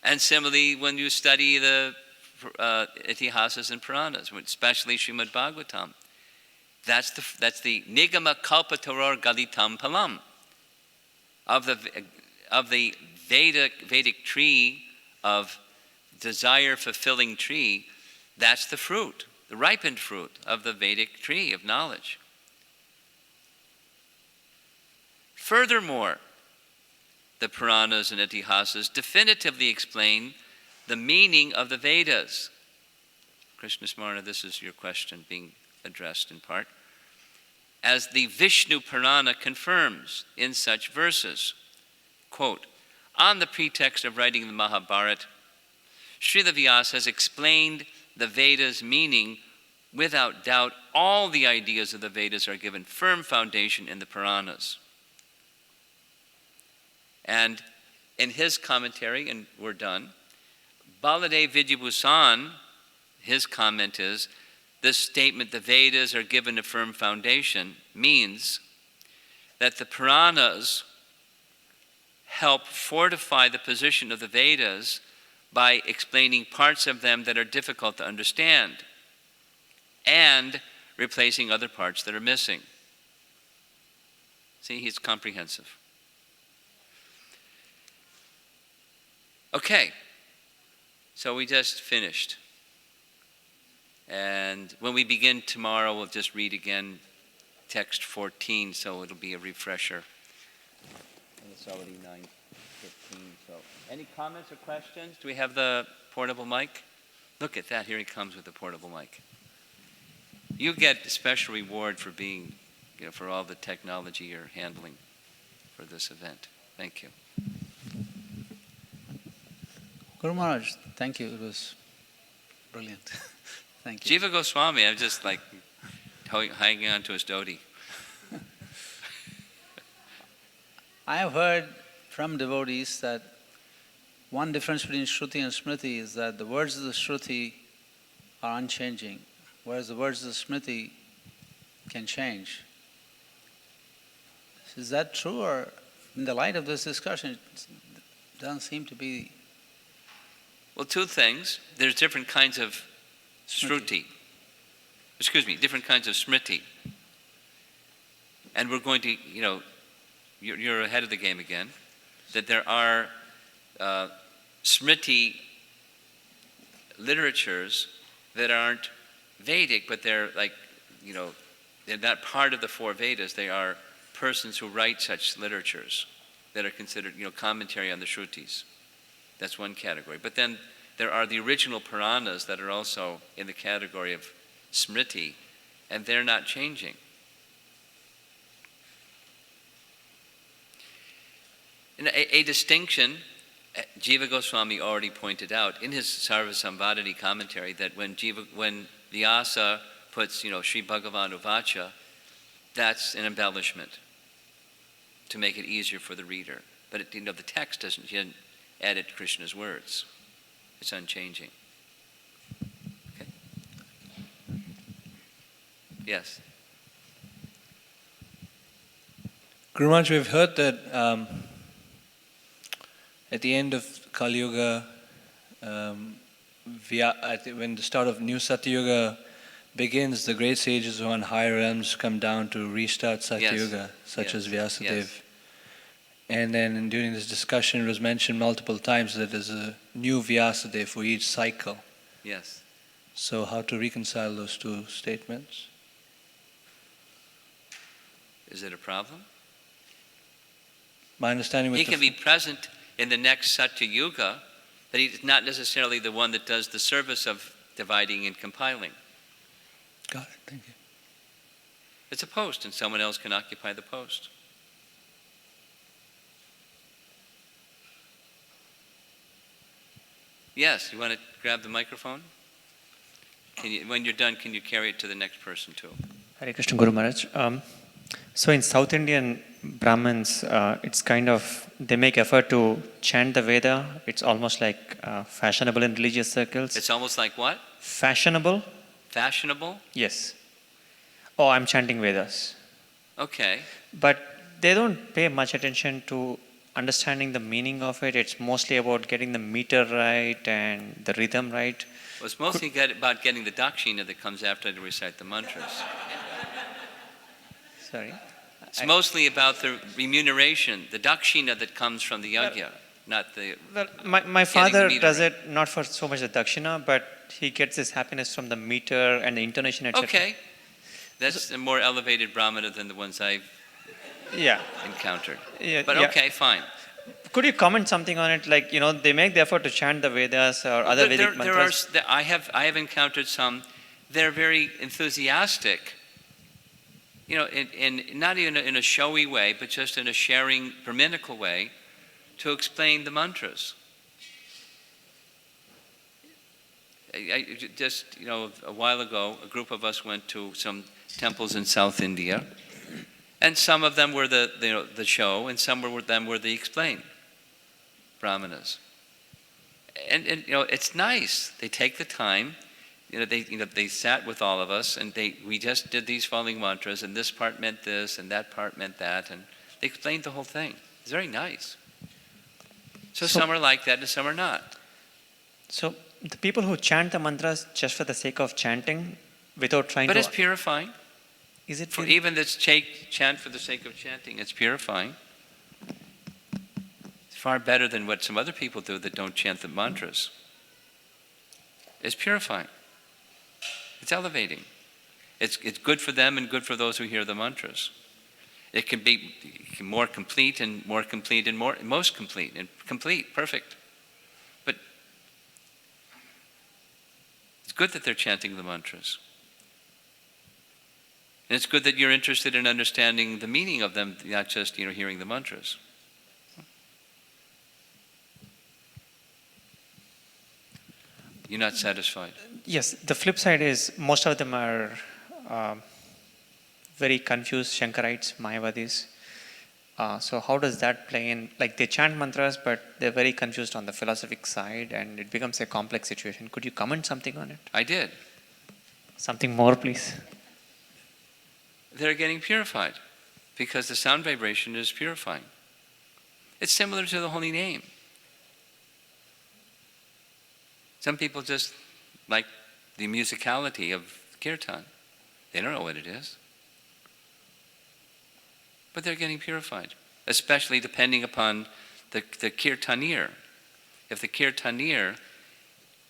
And similarly, when you study the Itihasas and Puranas, especially Srimad Bhagavatam, that's the Nigama Kalpataror Galitam Palam of the Vedic tree of desire-fulfilling tree. That's the fruit, the ripened fruit of the Vedic tree of knowledge. Furthermore, the Puranas and Itihasas definitively explain the meaning of the Vedas. Krishna Smarna, this is your question being addressed in part, as the Vishnu Purana confirms in such verses. Quote, on the pretext of writing the Mahabharata, Srila Vyasa has explained the Vedas' meaning. Without doubt, all the ideas of the Vedas are given firm foundation in the Puranas. And in his commentary, and we're done, Baladev Vidyabhusan, his comment is, this statement, the Vedas are given a firm foundation, means that the Puranas help fortify the position of the Vedas by explaining parts of them that are difficult to understand and replacing other parts that are missing. See, he's comprehensive. Okay, so we just finished. And when we begin tomorrow, we'll just read again text 14, so it'll be a refresher. And it's already 9:15, so. Any comments or questions? Do we have the portable mic? Look at that, here he comes with the portable mic. You get a special reward for being, for all the technology you're handling for this event. Thank you. Guru Maharaj, thank you. It was brilliant. Thank you. Jiva Goswami, I'm just like hanging on to his dhoti. I have heard from devotees that one difference between Shruti and Smriti is that the words of the Shruti are unchanging, whereas the words of the Smriti can change. Is that true, or in the light of this discussion, it doesn't seem to be? Well, two things. There's different kinds of Shruti. Different kinds of Smriti. And we're going to, you're ahead of the game again, that there are Smriti literatures that aren't Vedic, but they're like, they're not part of the four Vedas. They are persons who write such literatures that are considered, commentary on the Shrutis. That's one category. But then there are the original Puranas that are also in the category of Smriti, and they're not changing. And a distinction, Jiva Goswami already pointed out in his Sarva-Samvadini commentary, that when Vyasa puts, Sri Bhagavan Uvacha, that's an embellishment to make it easier for the reader. But the text doesn't, he didn't added Krishna's words. It's unchanging. Okay? Yes? Guru Maharaj, we've heard that at the end of Kali Yuga, when the start of new Satyuga begins, the great sages who are on higher realms come down to restart Satyuga, such as Vyasadeva. Yes. And then during this discussion it was mentioned multiple times that there's a new Vyasadeva for each cycle. Yes. So how to reconcile those two statements? Is it a problem? My understanding with he can be present in the next Satya Yuga, but he's not necessarily the one that does the service of dividing and compiling. Got it, thank you. It's a post, and someone else can occupy the post. Yes, you want to grab the microphone? When you're done, can you carry it to the next person too? Hare Krishna Guru Maharaj. So in South Indian Brahmins, it's kind of, they make effort to chant the Veda. It's almost like fashionable in religious circles. It's almost like what? Fashionable? Fashionable? Yes. Oh, I'm chanting Vedas. Okay. But they don't pay much attention to understanding the meaning of it. It's mostly about getting the meter right and the rhythm right. Well, it's mostly about getting the dakshina that comes after they recite the mantras. Sorry? It's mostly about the remuneration, the dakshina that comes from the yajna, not the... Well, my father does right. it not for so much the dakshina, but he gets his happiness from the meter and the intonation, etc. Okay. That's a more elevated brahmana than the ones I've encountered. Yeah, but yeah. okay, fine. Could you comment something on it? Like, they make the effort to chant the Vedas or other Vedic mantras. I have encountered some they're very enthusiastic, in not even in a showy way, but just in a sharing, Brahminical way, to explain the mantras. Just, a while ago, a group of us went to some temples in South India, and some of them were the show, and some of them were the explain brahmanas. And it's nice. They take the time. They sat with all of us, and we just did these following mantras, and this part meant this, and that part meant that, and they explained the whole thing. It's very nice. So some are like that, and some are not. So the people who chant the mantras just for the sake of chanting, without trying But to... it's purifying. Is it For even this chant for the sake of chanting, it's purifying. It's far better than what some other people do that don't chant the mantras. It's purifying. It's elevating. It's good for them and good for those who hear the mantras. It can be more complete and most complete and complete, perfect. But it's good that they're chanting the mantras. And it's good that you're interested in understanding the meaning of them, not just hearing the mantras. You're not satisfied. Yes, the flip side is most of them are very confused Shankarites, Mayavadis. So how does that play in? Like they chant mantras, but they're very confused on the philosophic side, and it becomes a complex situation. Could you comment something on it? I did. Something more, please. They're getting purified because the sound vibration is purifying. It's similar to the holy name. Some people just like the musicality of kirtan. They don't know what it is. But they're getting purified, especially depending upon the kirtanir. If the kirtanir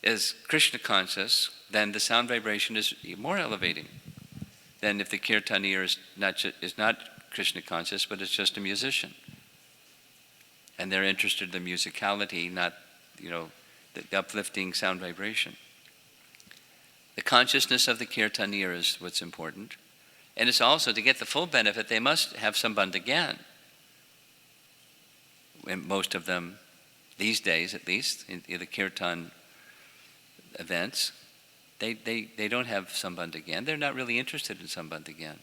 is Krishna conscious, then the sound vibration is more elevating than if the kirtanir is not Krishna conscious, but it's just a musician. And they're interested in the musicality, not, the uplifting sound vibration. The consciousness of the kirtanir is what's important. And it's also, to get the full benefit, they must have Sambandha Gyan. And most of them, these days at least, in the kirtan events, they don't have Sambandha Gyan. They're not really interested in Sambandha Gyan.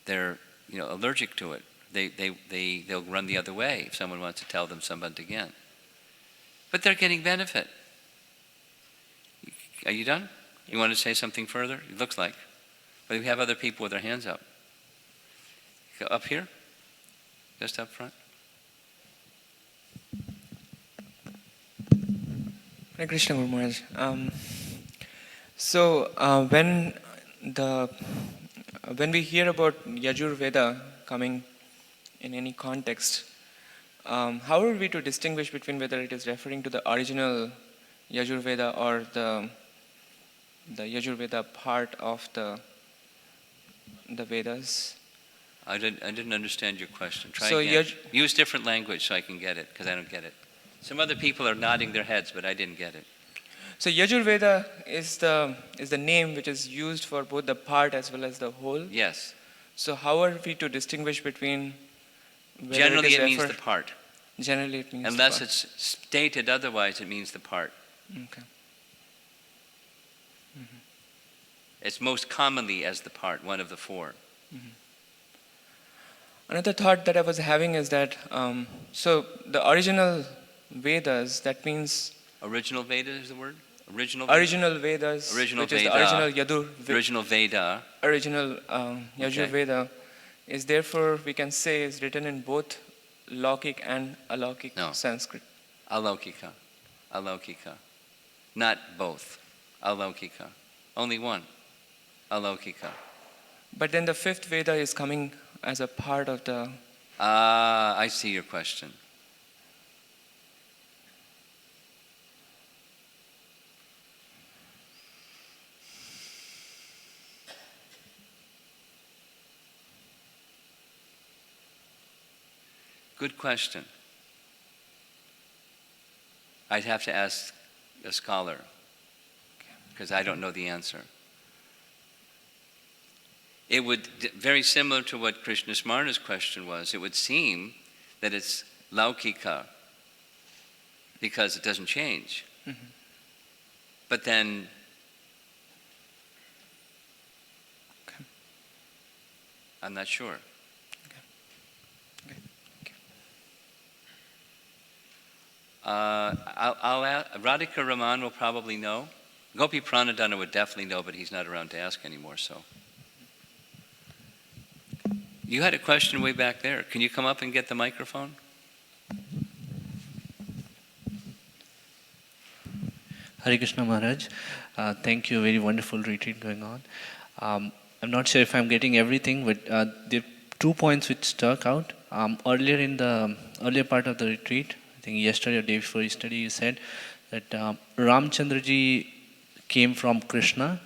They're allergic to it. They'll run the other way if someone wants to tell them Sambandha Gyan. But they're getting benefit. Are you done? You want to say something further? It looks like. But we have other people with their hands up. Up here? Just up front? Hare Krishna, Guru Maharaj. When we hear about Yajurveda coming in any context, how are we to distinguish between whether it is referring to the original Yajurveda or the Yajurveda part of the Vedas? I didn't understand your question. Try So again. Use different language so I can get it, because I don't get it. Some other people are nodding their heads, but I didn't get it. So Yajurveda is the name which is used for both the part as well as the whole. Yes. So how are we to distinguish between whether Generally, it is means the part. Generally, it means Unless the part. it's stated otherwise, it means the part. Okay. It's most commonly as the part, one of the four. Another thought that I was having is that so the original Vedas, that means Original Veda is the word? Original Vedas, Original which is Veda. the original Original Veda. original Yajurveda, is therefore we can say is written in both Laukic and Alaukic No. Sanskrit. Alaukika. Alaukika. Not both. Alaukika. Only one. Alaukika. But then the fifth Veda is coming as a part of the... I see your question. Good question. I'd have to ask a scholar. because I don't know the answer. It would, very similar to what Krishna Smarna's question was, it would seem that it's laukika, because it doesn't change. Mm-hmm. But then, Okay. I'm not sure. Okay. Thank you. I'll ask, Radhika Raman will probably know. Gopi Pranadana would definitely know, but he's not around to ask anymore, so. You had a question way back there. Can you come up and get the microphone? Hare Krishna Maharaj, thank you, very wonderful retreat going on. I'm not sure if I'm getting everything, but there are 2 points which stuck out. Earlier in the earlier part of the retreat, I think yesterday or day before yesterday, you said that Ramchandraji came from Krishna,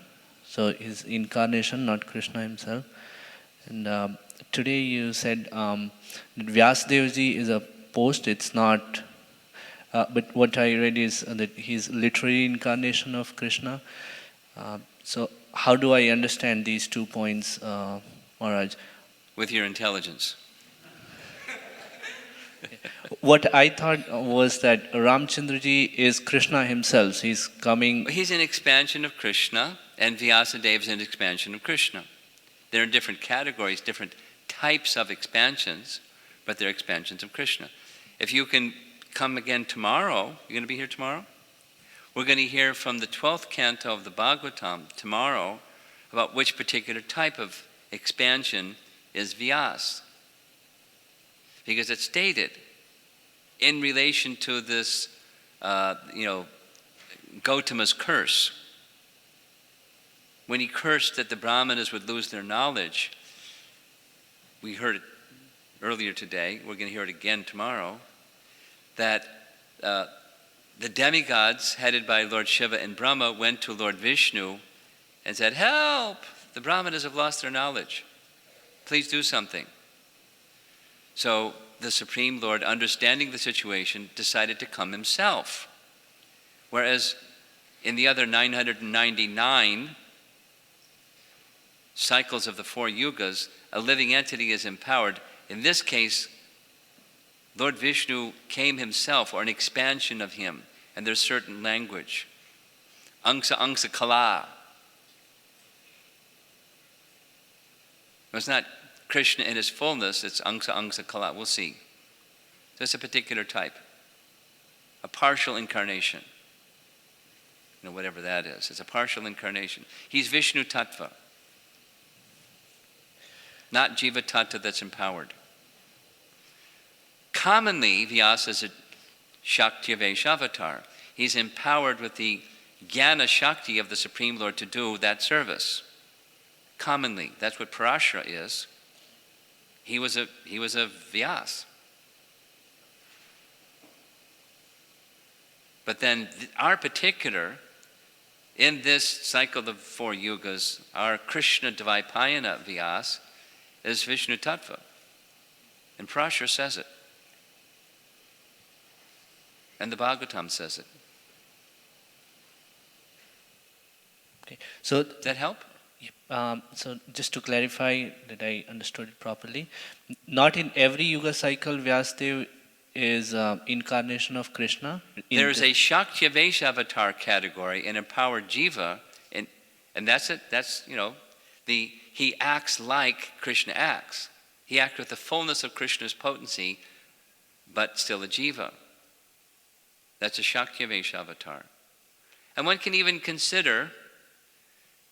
so his incarnation, not Krishna himself. And today you said that Vyasdevji is a post, it's not. But what I read is that he's literary incarnation of Krishna. So how do I understand these 2 points, Maharaj? With your intelligence. What I thought was that Ramchandraji is Krishna himself. He's coming. He's an expansion of Krishna, and Vyasadeva is an expansion of Krishna. They're in different categories, different types of expansions, but they're expansions of Krishna. If you can come again tomorrow, you're going to be here tomorrow? We're going to hear from the 12th canto of the Bhagavatam tomorrow about which particular type of expansion is Vyas. Because it's stated in relation to this, Gautama's curse. When he cursed that the Brahmanas would lose their knowledge, we heard it earlier today, we're going to hear it again tomorrow, that the demigods, headed by Lord Shiva and Brahma, went to Lord Vishnu and said, "Help! The Brahmanas have lost their knowledge. Please do something." So the Supreme Lord, understanding the situation, decided to come himself. Whereas in the other 999 cycles of the 4 yugas, a living entity is empowered. In this case, Lord Vishnu came himself, or an expansion of him, and there's certain language. Angsa angsa kala. It's not Krishna in his fullness, it's angsa angsa kala. We'll see. So it's a particular type. A partial incarnation. Whatever that is. It's a partial incarnation. He's Vishnu Tattva. Not Jiva Tattva that's empowered. Commonly, Vyasa is a Shakti-Avesh avatar. He's empowered with the Jnana Shakti of the Supreme Lord to do that service. Commonly, that's what Parashara is. He was a Vyas. But then our particular, in this cycle of 4 yugas, our Krishna Dvaipayana Vyas is Vishnu Tattva. And Parashara says it. And the Bhagavatam says it. Okay. So Does that help? So just to clarify that I understood it properly, not in every yuga cycle Vyasdev is incarnation of Krishna. There is a Shakti-Avesh avatar category, an empowered jiva, and that's it. That's, he acts like Krishna acts. He acts with the fullness of Krishna's potency, but still a jiva. That's a Shakti-Avesh avatar. And one can even consider,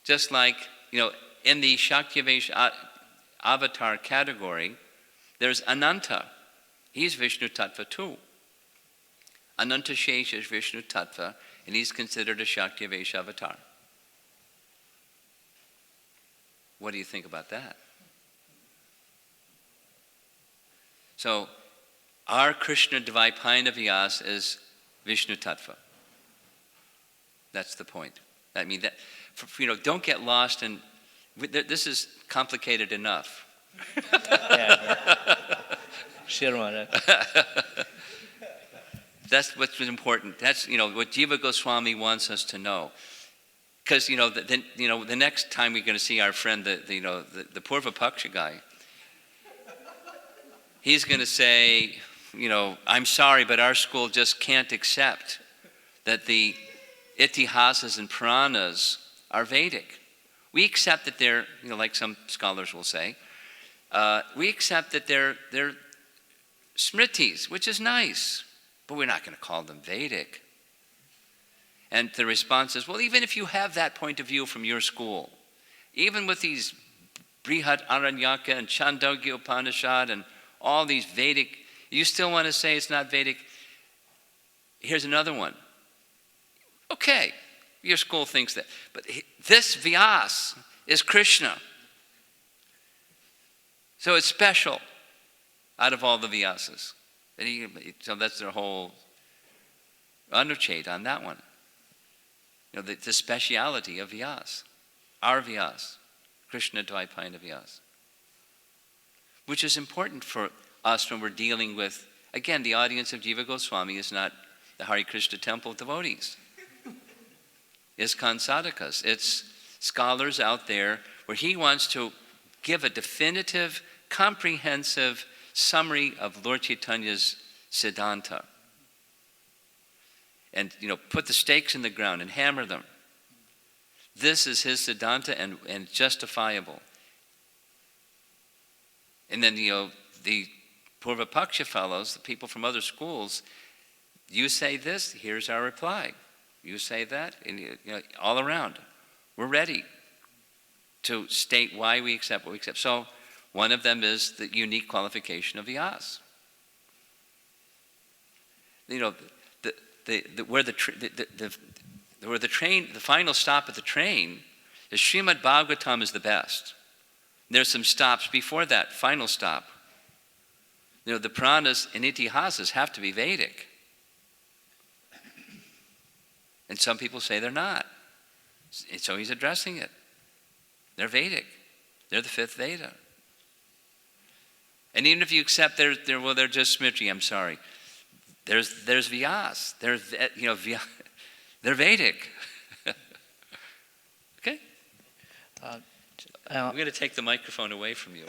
just like, in the Shakti-Avesh avatar category, there's Ananta. He's Vishnu Tattva too. Ananta Shesha is Vishnu Tattva, and he's considered a Shakti-Avesh avatar. What do you think about that? So, our Krishna Dvaipayana Vyas is Vishnu Tattva. That's the point. I mean, don't get lost in, this is complicated enough. Sure, Maharaj. That's what's important. That's, what Jiva Goswami wants us to know. Because the next time we're going to see our friend, the Purva Paksha guy, he's going to say, I'm sorry, but our school just can't accept that the Itihasas and Puranas are Vedic. We accept that they're, like some scholars will say, we accept that they're Smritis, which is nice, but we're not going to call them Vedic. And the response is, well, even if you have that point of view from your school, even with these Brihat Aranyaka and Chandogya Upanishad and all these Vedic, you still want to say it's not Vedic? Here's another one. Okay, your school thinks that. But this Vyas is Krishna. So it's special out of all the Vyasas. So that's their whole Anucheta on that one. The speciality of Vyas, our Vyas, Krishna Dvaipayana Vyas, which is important for us when we're dealing with, again, the audience of Jiva Goswami is not the Hare Krishna temple devotees. It's Sadhakas. It's scholars out there where he wants to give a definitive, comprehensive summary of Lord Chaitanya's Siddhanta. And, put the stakes in the ground and hammer them. This is his Siddhanta and justifiable. And then, the Purva Paksha fellows, the people from other schools, you say this, here's our reply. You say that, and all around. We're ready to state why we accept what we accept. So, one of them is the unique qualification of Vyas. Where the final stop of the train is Srimad Bhagavatam is the best. There's some stops before that final stop. The Puranas and Itihasas have to be Vedic. And some people say they're not. And so he's addressing it. They're Vedic. They're the fifth Veda. And even if you accept they're just Smriti, I'm sorry. There's Vyas. They're Vedic. Okay? I'm going to take the microphone away from you.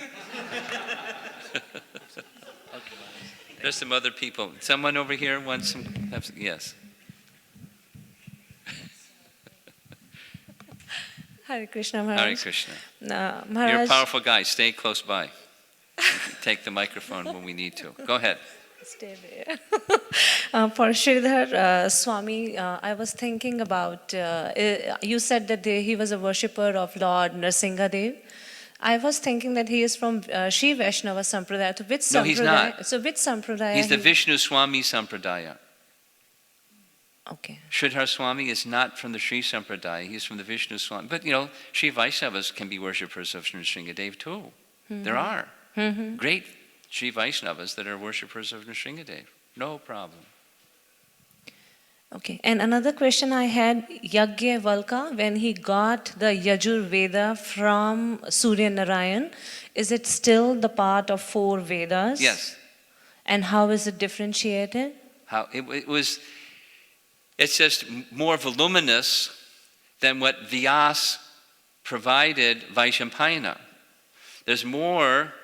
There's some other people. Someone over here wants some. Yes. Hare Krishna Maharaj. Hare Krishna. Maharaj. You're a powerful guy. Stay close by. Take the microphone when we need to. Go ahead. Stay there. For Sridhar Swami, I was thinking about, you said that he was a worshipper of Lord Nrsingadev. I was thinking that he is from Shri Vaishnava Sampradaya. So which No, he's not. So which Sampradaya? He's the Vishnu Swami Sampradaya. Okay. Sridhar Swami is not from the Sri Sampradaya. He's from the Vishnu Swami. But, Sri Vaishnavas can be worshippers of Nrsingadev too. Mm-hmm. There are. Mm-hmm. Great Sri Vaishnavas that are worshippers of Nrsingadev. No problem. Okay, and another question I had, Yajnavalkya, when he got the Yajur Veda from Surya Narayan, is it still the part of 4 Vedas? Yes. And how is it differentiated? It's just more voluminous than what Vyas provided Vaishampayana. There's more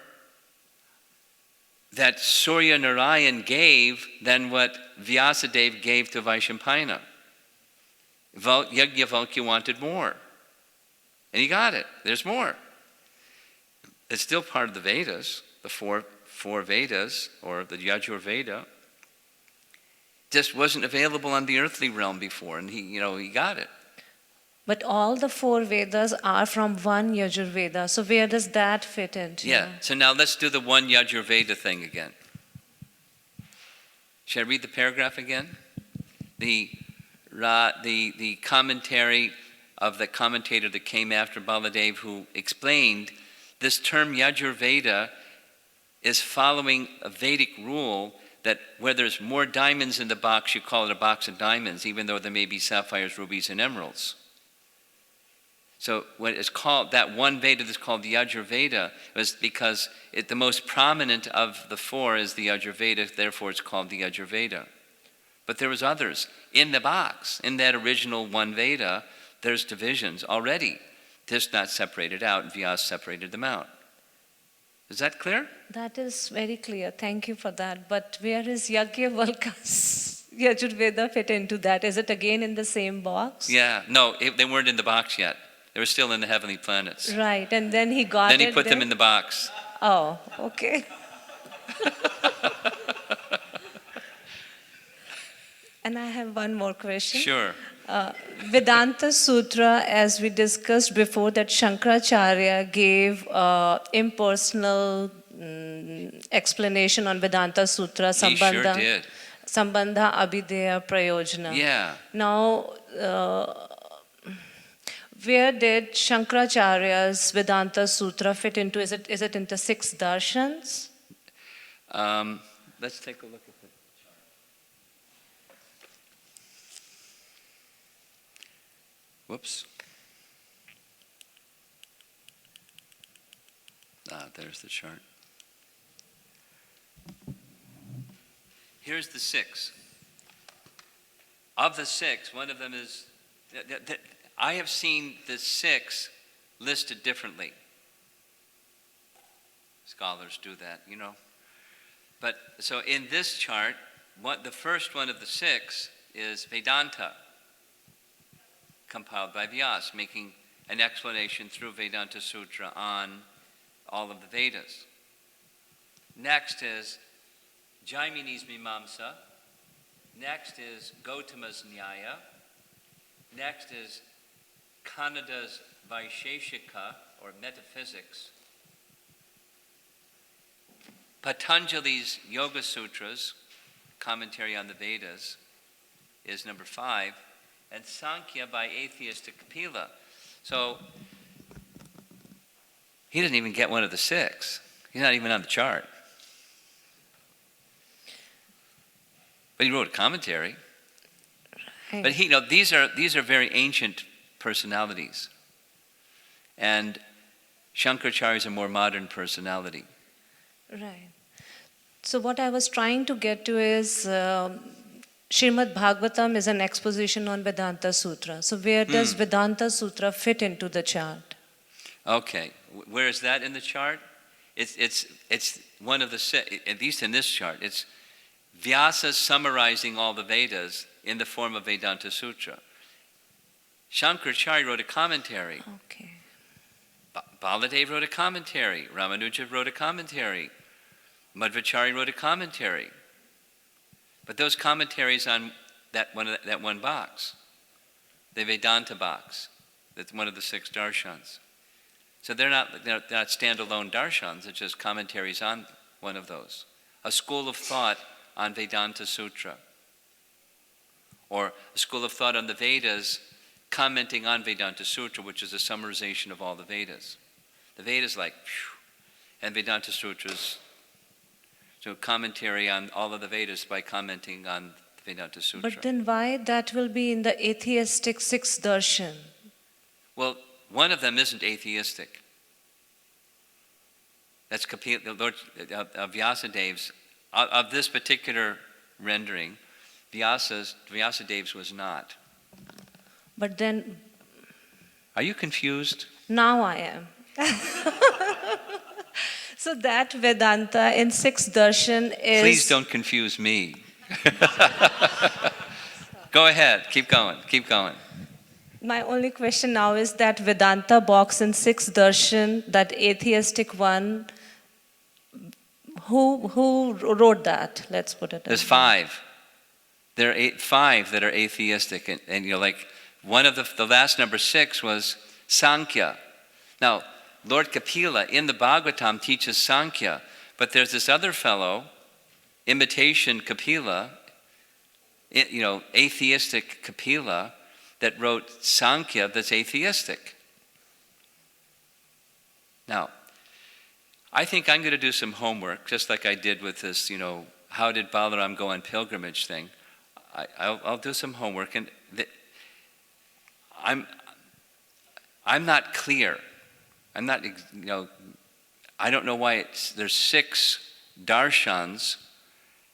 that Surya Narayan gave than what Vyasadeva gave to Vaishampayana. Yajnavalkya wanted more. And he got it. There's more. It's still part of the Vedas, the four Vedas, or the Yajur Veda. Just wasn't available on the earthly realm before, and he got it. But all the 4 Vedas are from one Yajur Veda. So where does that fit into? Yeah. So now let's do the one Yajur Veda thing again. Should I read the paragraph again? The commentary of the commentator that came after Baladev, who explained this term Yajur Veda is following a Vedic rule that where there's more diamonds in the box, you call it a box of diamonds, even though there may be sapphires, rubies, and emeralds. So what is called, that one Veda that's called the Yajur Veda, was because the most prominent of the 4 is the Yajur Veda, therefore it's called the Yajur Veda. But there was others in the box, in that original one Veda, there's divisions already. This not separated out, and Vyasa separated them out. Is that clear? That is very clear. Thank you for that. But where is Yajnavalkya's Yajurveda fit into that? Is it again in the same box? Yeah, no, they weren't in the box yet. They were still in the heavenly planets. Right, and then he got Then he it put them there? in the box. Oh, okay. And I have one more question. Sure. Vedanta Sutra, as we discussed before, that Shankaracharya gave impersonal explanation on Vedanta Sutra, He sure did. Sambandha Abhideya Prayojana. Yeah. Now, where did Shankaracharya's Vedanta Sutra fit into? Is it into 6 darshans? Let's take a look at the chart. Whoops. There's the chart. Here's the 6. Of the 6, one of them is, I have seen the 6 listed differently. Scholars do that, you know. But so in this chart, the first one of the 6 is Vedanta, compiled by Vyasa, making an explanation through Vedanta Sutra on all of the Vedas. Next is Jaimini's Mimamsa. Next is Gautama's Nyaya. Next is Kannada's Vaisheshika, or metaphysics. Patanjali's Yoga Sutras, commentary on the Vedas, is number 5. And Sankhya by atheistic Kapila. So he doesn't even get one of the 6. He's not even on the chart. But he wrote a commentary. Right. But these are very ancient personalities. And Shankaracharya is a more modern personality. Right. So what I was trying to get to is Srimad Bhagavatam is an exposition on Vedanta Sutra. So where does Vedanta Sutra fit into the chart? Okay, where is that in the chart? It's one of the, at least in this chart, it's Vyasa summarizing all the Vedas in the form of Vedanta Sutra. Shankaracharya wrote a commentary. Okay. Baladev wrote a commentary. Ramanuja wrote a commentary. Madhvacharya wrote a commentary. But those commentaries on that one box, the Vedanta box, that's one of the 6 darshans. So they're not standalone darshans, it's just commentaries on one of those. A school of thought on Vedanta Sutra. Or a school of thought on the Vedas commenting on Vedanta Sutra, which is a summarization of all the Vedas. The Vedas and Vedanta Sutras, so commentary on all of the Vedas by commenting on the Vedanta Sutra. But then why that will be in the atheistic 6 darshan? Well, one of them isn't atheistic. That's Lord Vyasadev's. Of this particular rendering, Vyasadev's was not. But then... Are you confused? Now I am. So that Vedanta in 6 darshan is... Please don't confuse me. Go ahead, keep going. My only question now is that Vedanta box in 6 darshan, that atheistic one, who wrote that? Let's put it. There's 5. There are 5 that are atheistic, and like one of the last number 6 was Sankhya. Now, Lord Kapila in the Bhagavatam teaches Sankhya, but there's this other fellow, imitation Kapila, atheistic Kapila, that wrote Sankhya that's atheistic. Now, I think I'm going to do some homework, just like I did with this, how did Balaram go on pilgrimage thing. I'll do some homework, and I'm not clear. I'm not, I don't know why there's 6 darshans,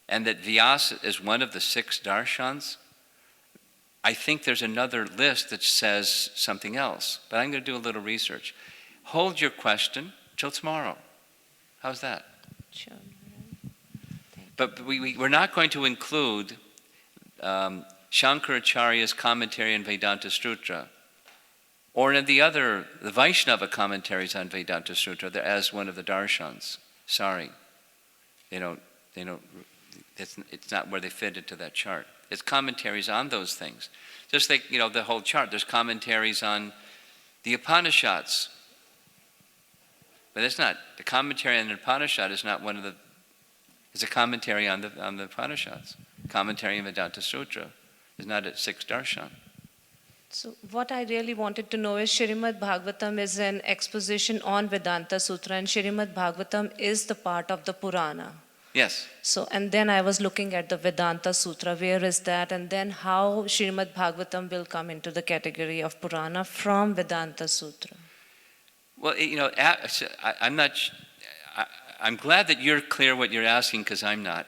and that Vyasa is one of the 6 darshans. I think there's another list that says something else, but I'm going to do a little research. Hold your question till tomorrow. How's that? Sure. But we're not going to include Shankaracharya's commentary on Vedanta Sutra, or in the Vaishnava commentaries on Vedanta Sutra as one of the darshans. Sorry, it's not where they fit into that chart. It's commentaries on those things. Just like, the whole chart, there's commentaries on the Upanishads. But it's not, the commentary on the Upanishad is not it's a commentary on the Upanishads. Commentary on Vedanta Sutra is not a sixth darshan. So what I really wanted to know is Srimad Bhagavatam is an exposition on Vedanta Sutra, and Srimad Bhagavatam is the part of the Purana. Yes. So, and then I was looking at the Vedanta Sutra, where is that? And then how Srimad Bhagavatam will come into the category of Purana from Vedanta Sutra. Well, I'm glad that you're clear what you're asking, because I'm not.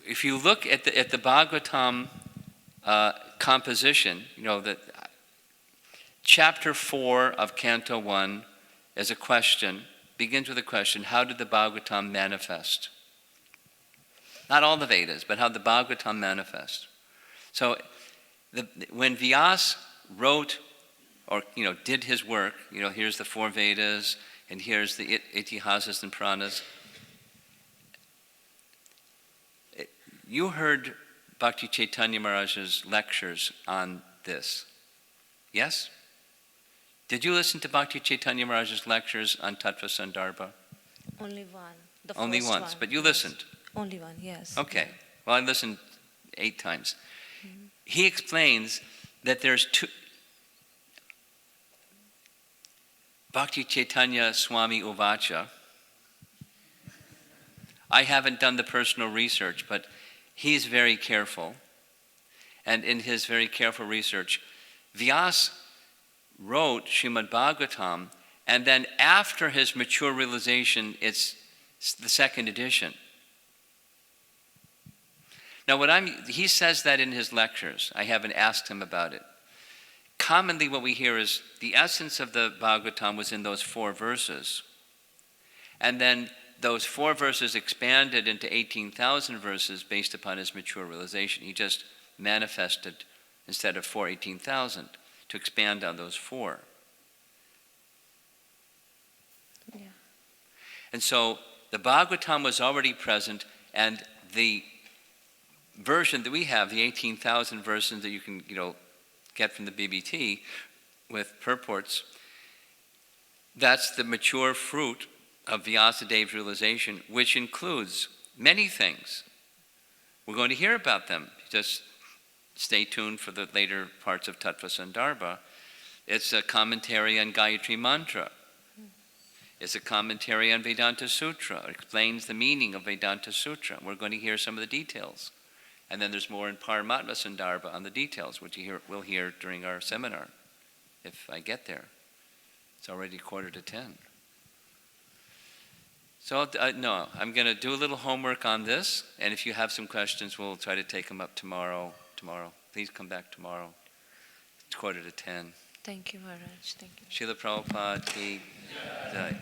If you look at the Bhagavatam composition, that chapter 4 of Canto 1 is a question, begins with a question: how did the Bhagavatam manifest? Not all the Vedas, but how the Bhagavatam manifest. So when Vyasa wrote, or did his work, here's the 4 Vedas, and here's the Itihasas and Puranas. You heard Bhakti Chaitanya Maharaja's lectures on this, yes? Did you listen to Bhakti Chaitanya Maharaja's lectures on Tattva-Sandarbha? Only one. The Only first once, one, but you yes. listened. Only one, yes. Okay. Well, I listened 8 times. He explains that there's 2. Bhakti Chaitanya Swami Uvacha. I haven't done the personal research, but he's very careful. And in his very careful research, Vyasa wrote Srimad Bhagavatam, and then after his mature realization, it's the 2nd edition. Now, he says that in his lectures. I haven't asked him about it. Commonly what we hear is the essence of the Bhagavatam was in those 4 verses. And then those 4 verses expanded into 18,000 verses based upon his mature realization. He just manifested, instead of 4, 18,000, to expand on those 4. Yeah. And so the Bhagavatam was already present, and the version that we have, the 18,000 versions that you can, get from the BBT with purports, that's the mature fruit of Vyasadev's realization, which includes many things. We're going to hear about them. Just stay tuned for the later parts of Tattva-Sandarbha. It's a commentary on Gayatri Mantra. It's a commentary on Vedanta Sutra. It explains the meaning of Vedanta Sutra. We're going to hear some of the details. And then there's more in Paramatma-Sandarbha on the details, which we'll hear during our seminar, if I get there. It's already 9:45. So, no, I'm going to do a little homework on this, and if you have some questions, we'll try to take them up tomorrow. Please come back tomorrow. It's 9:45. Thank you, Maharaj. Thank you. Srila Prabhupada ki jai.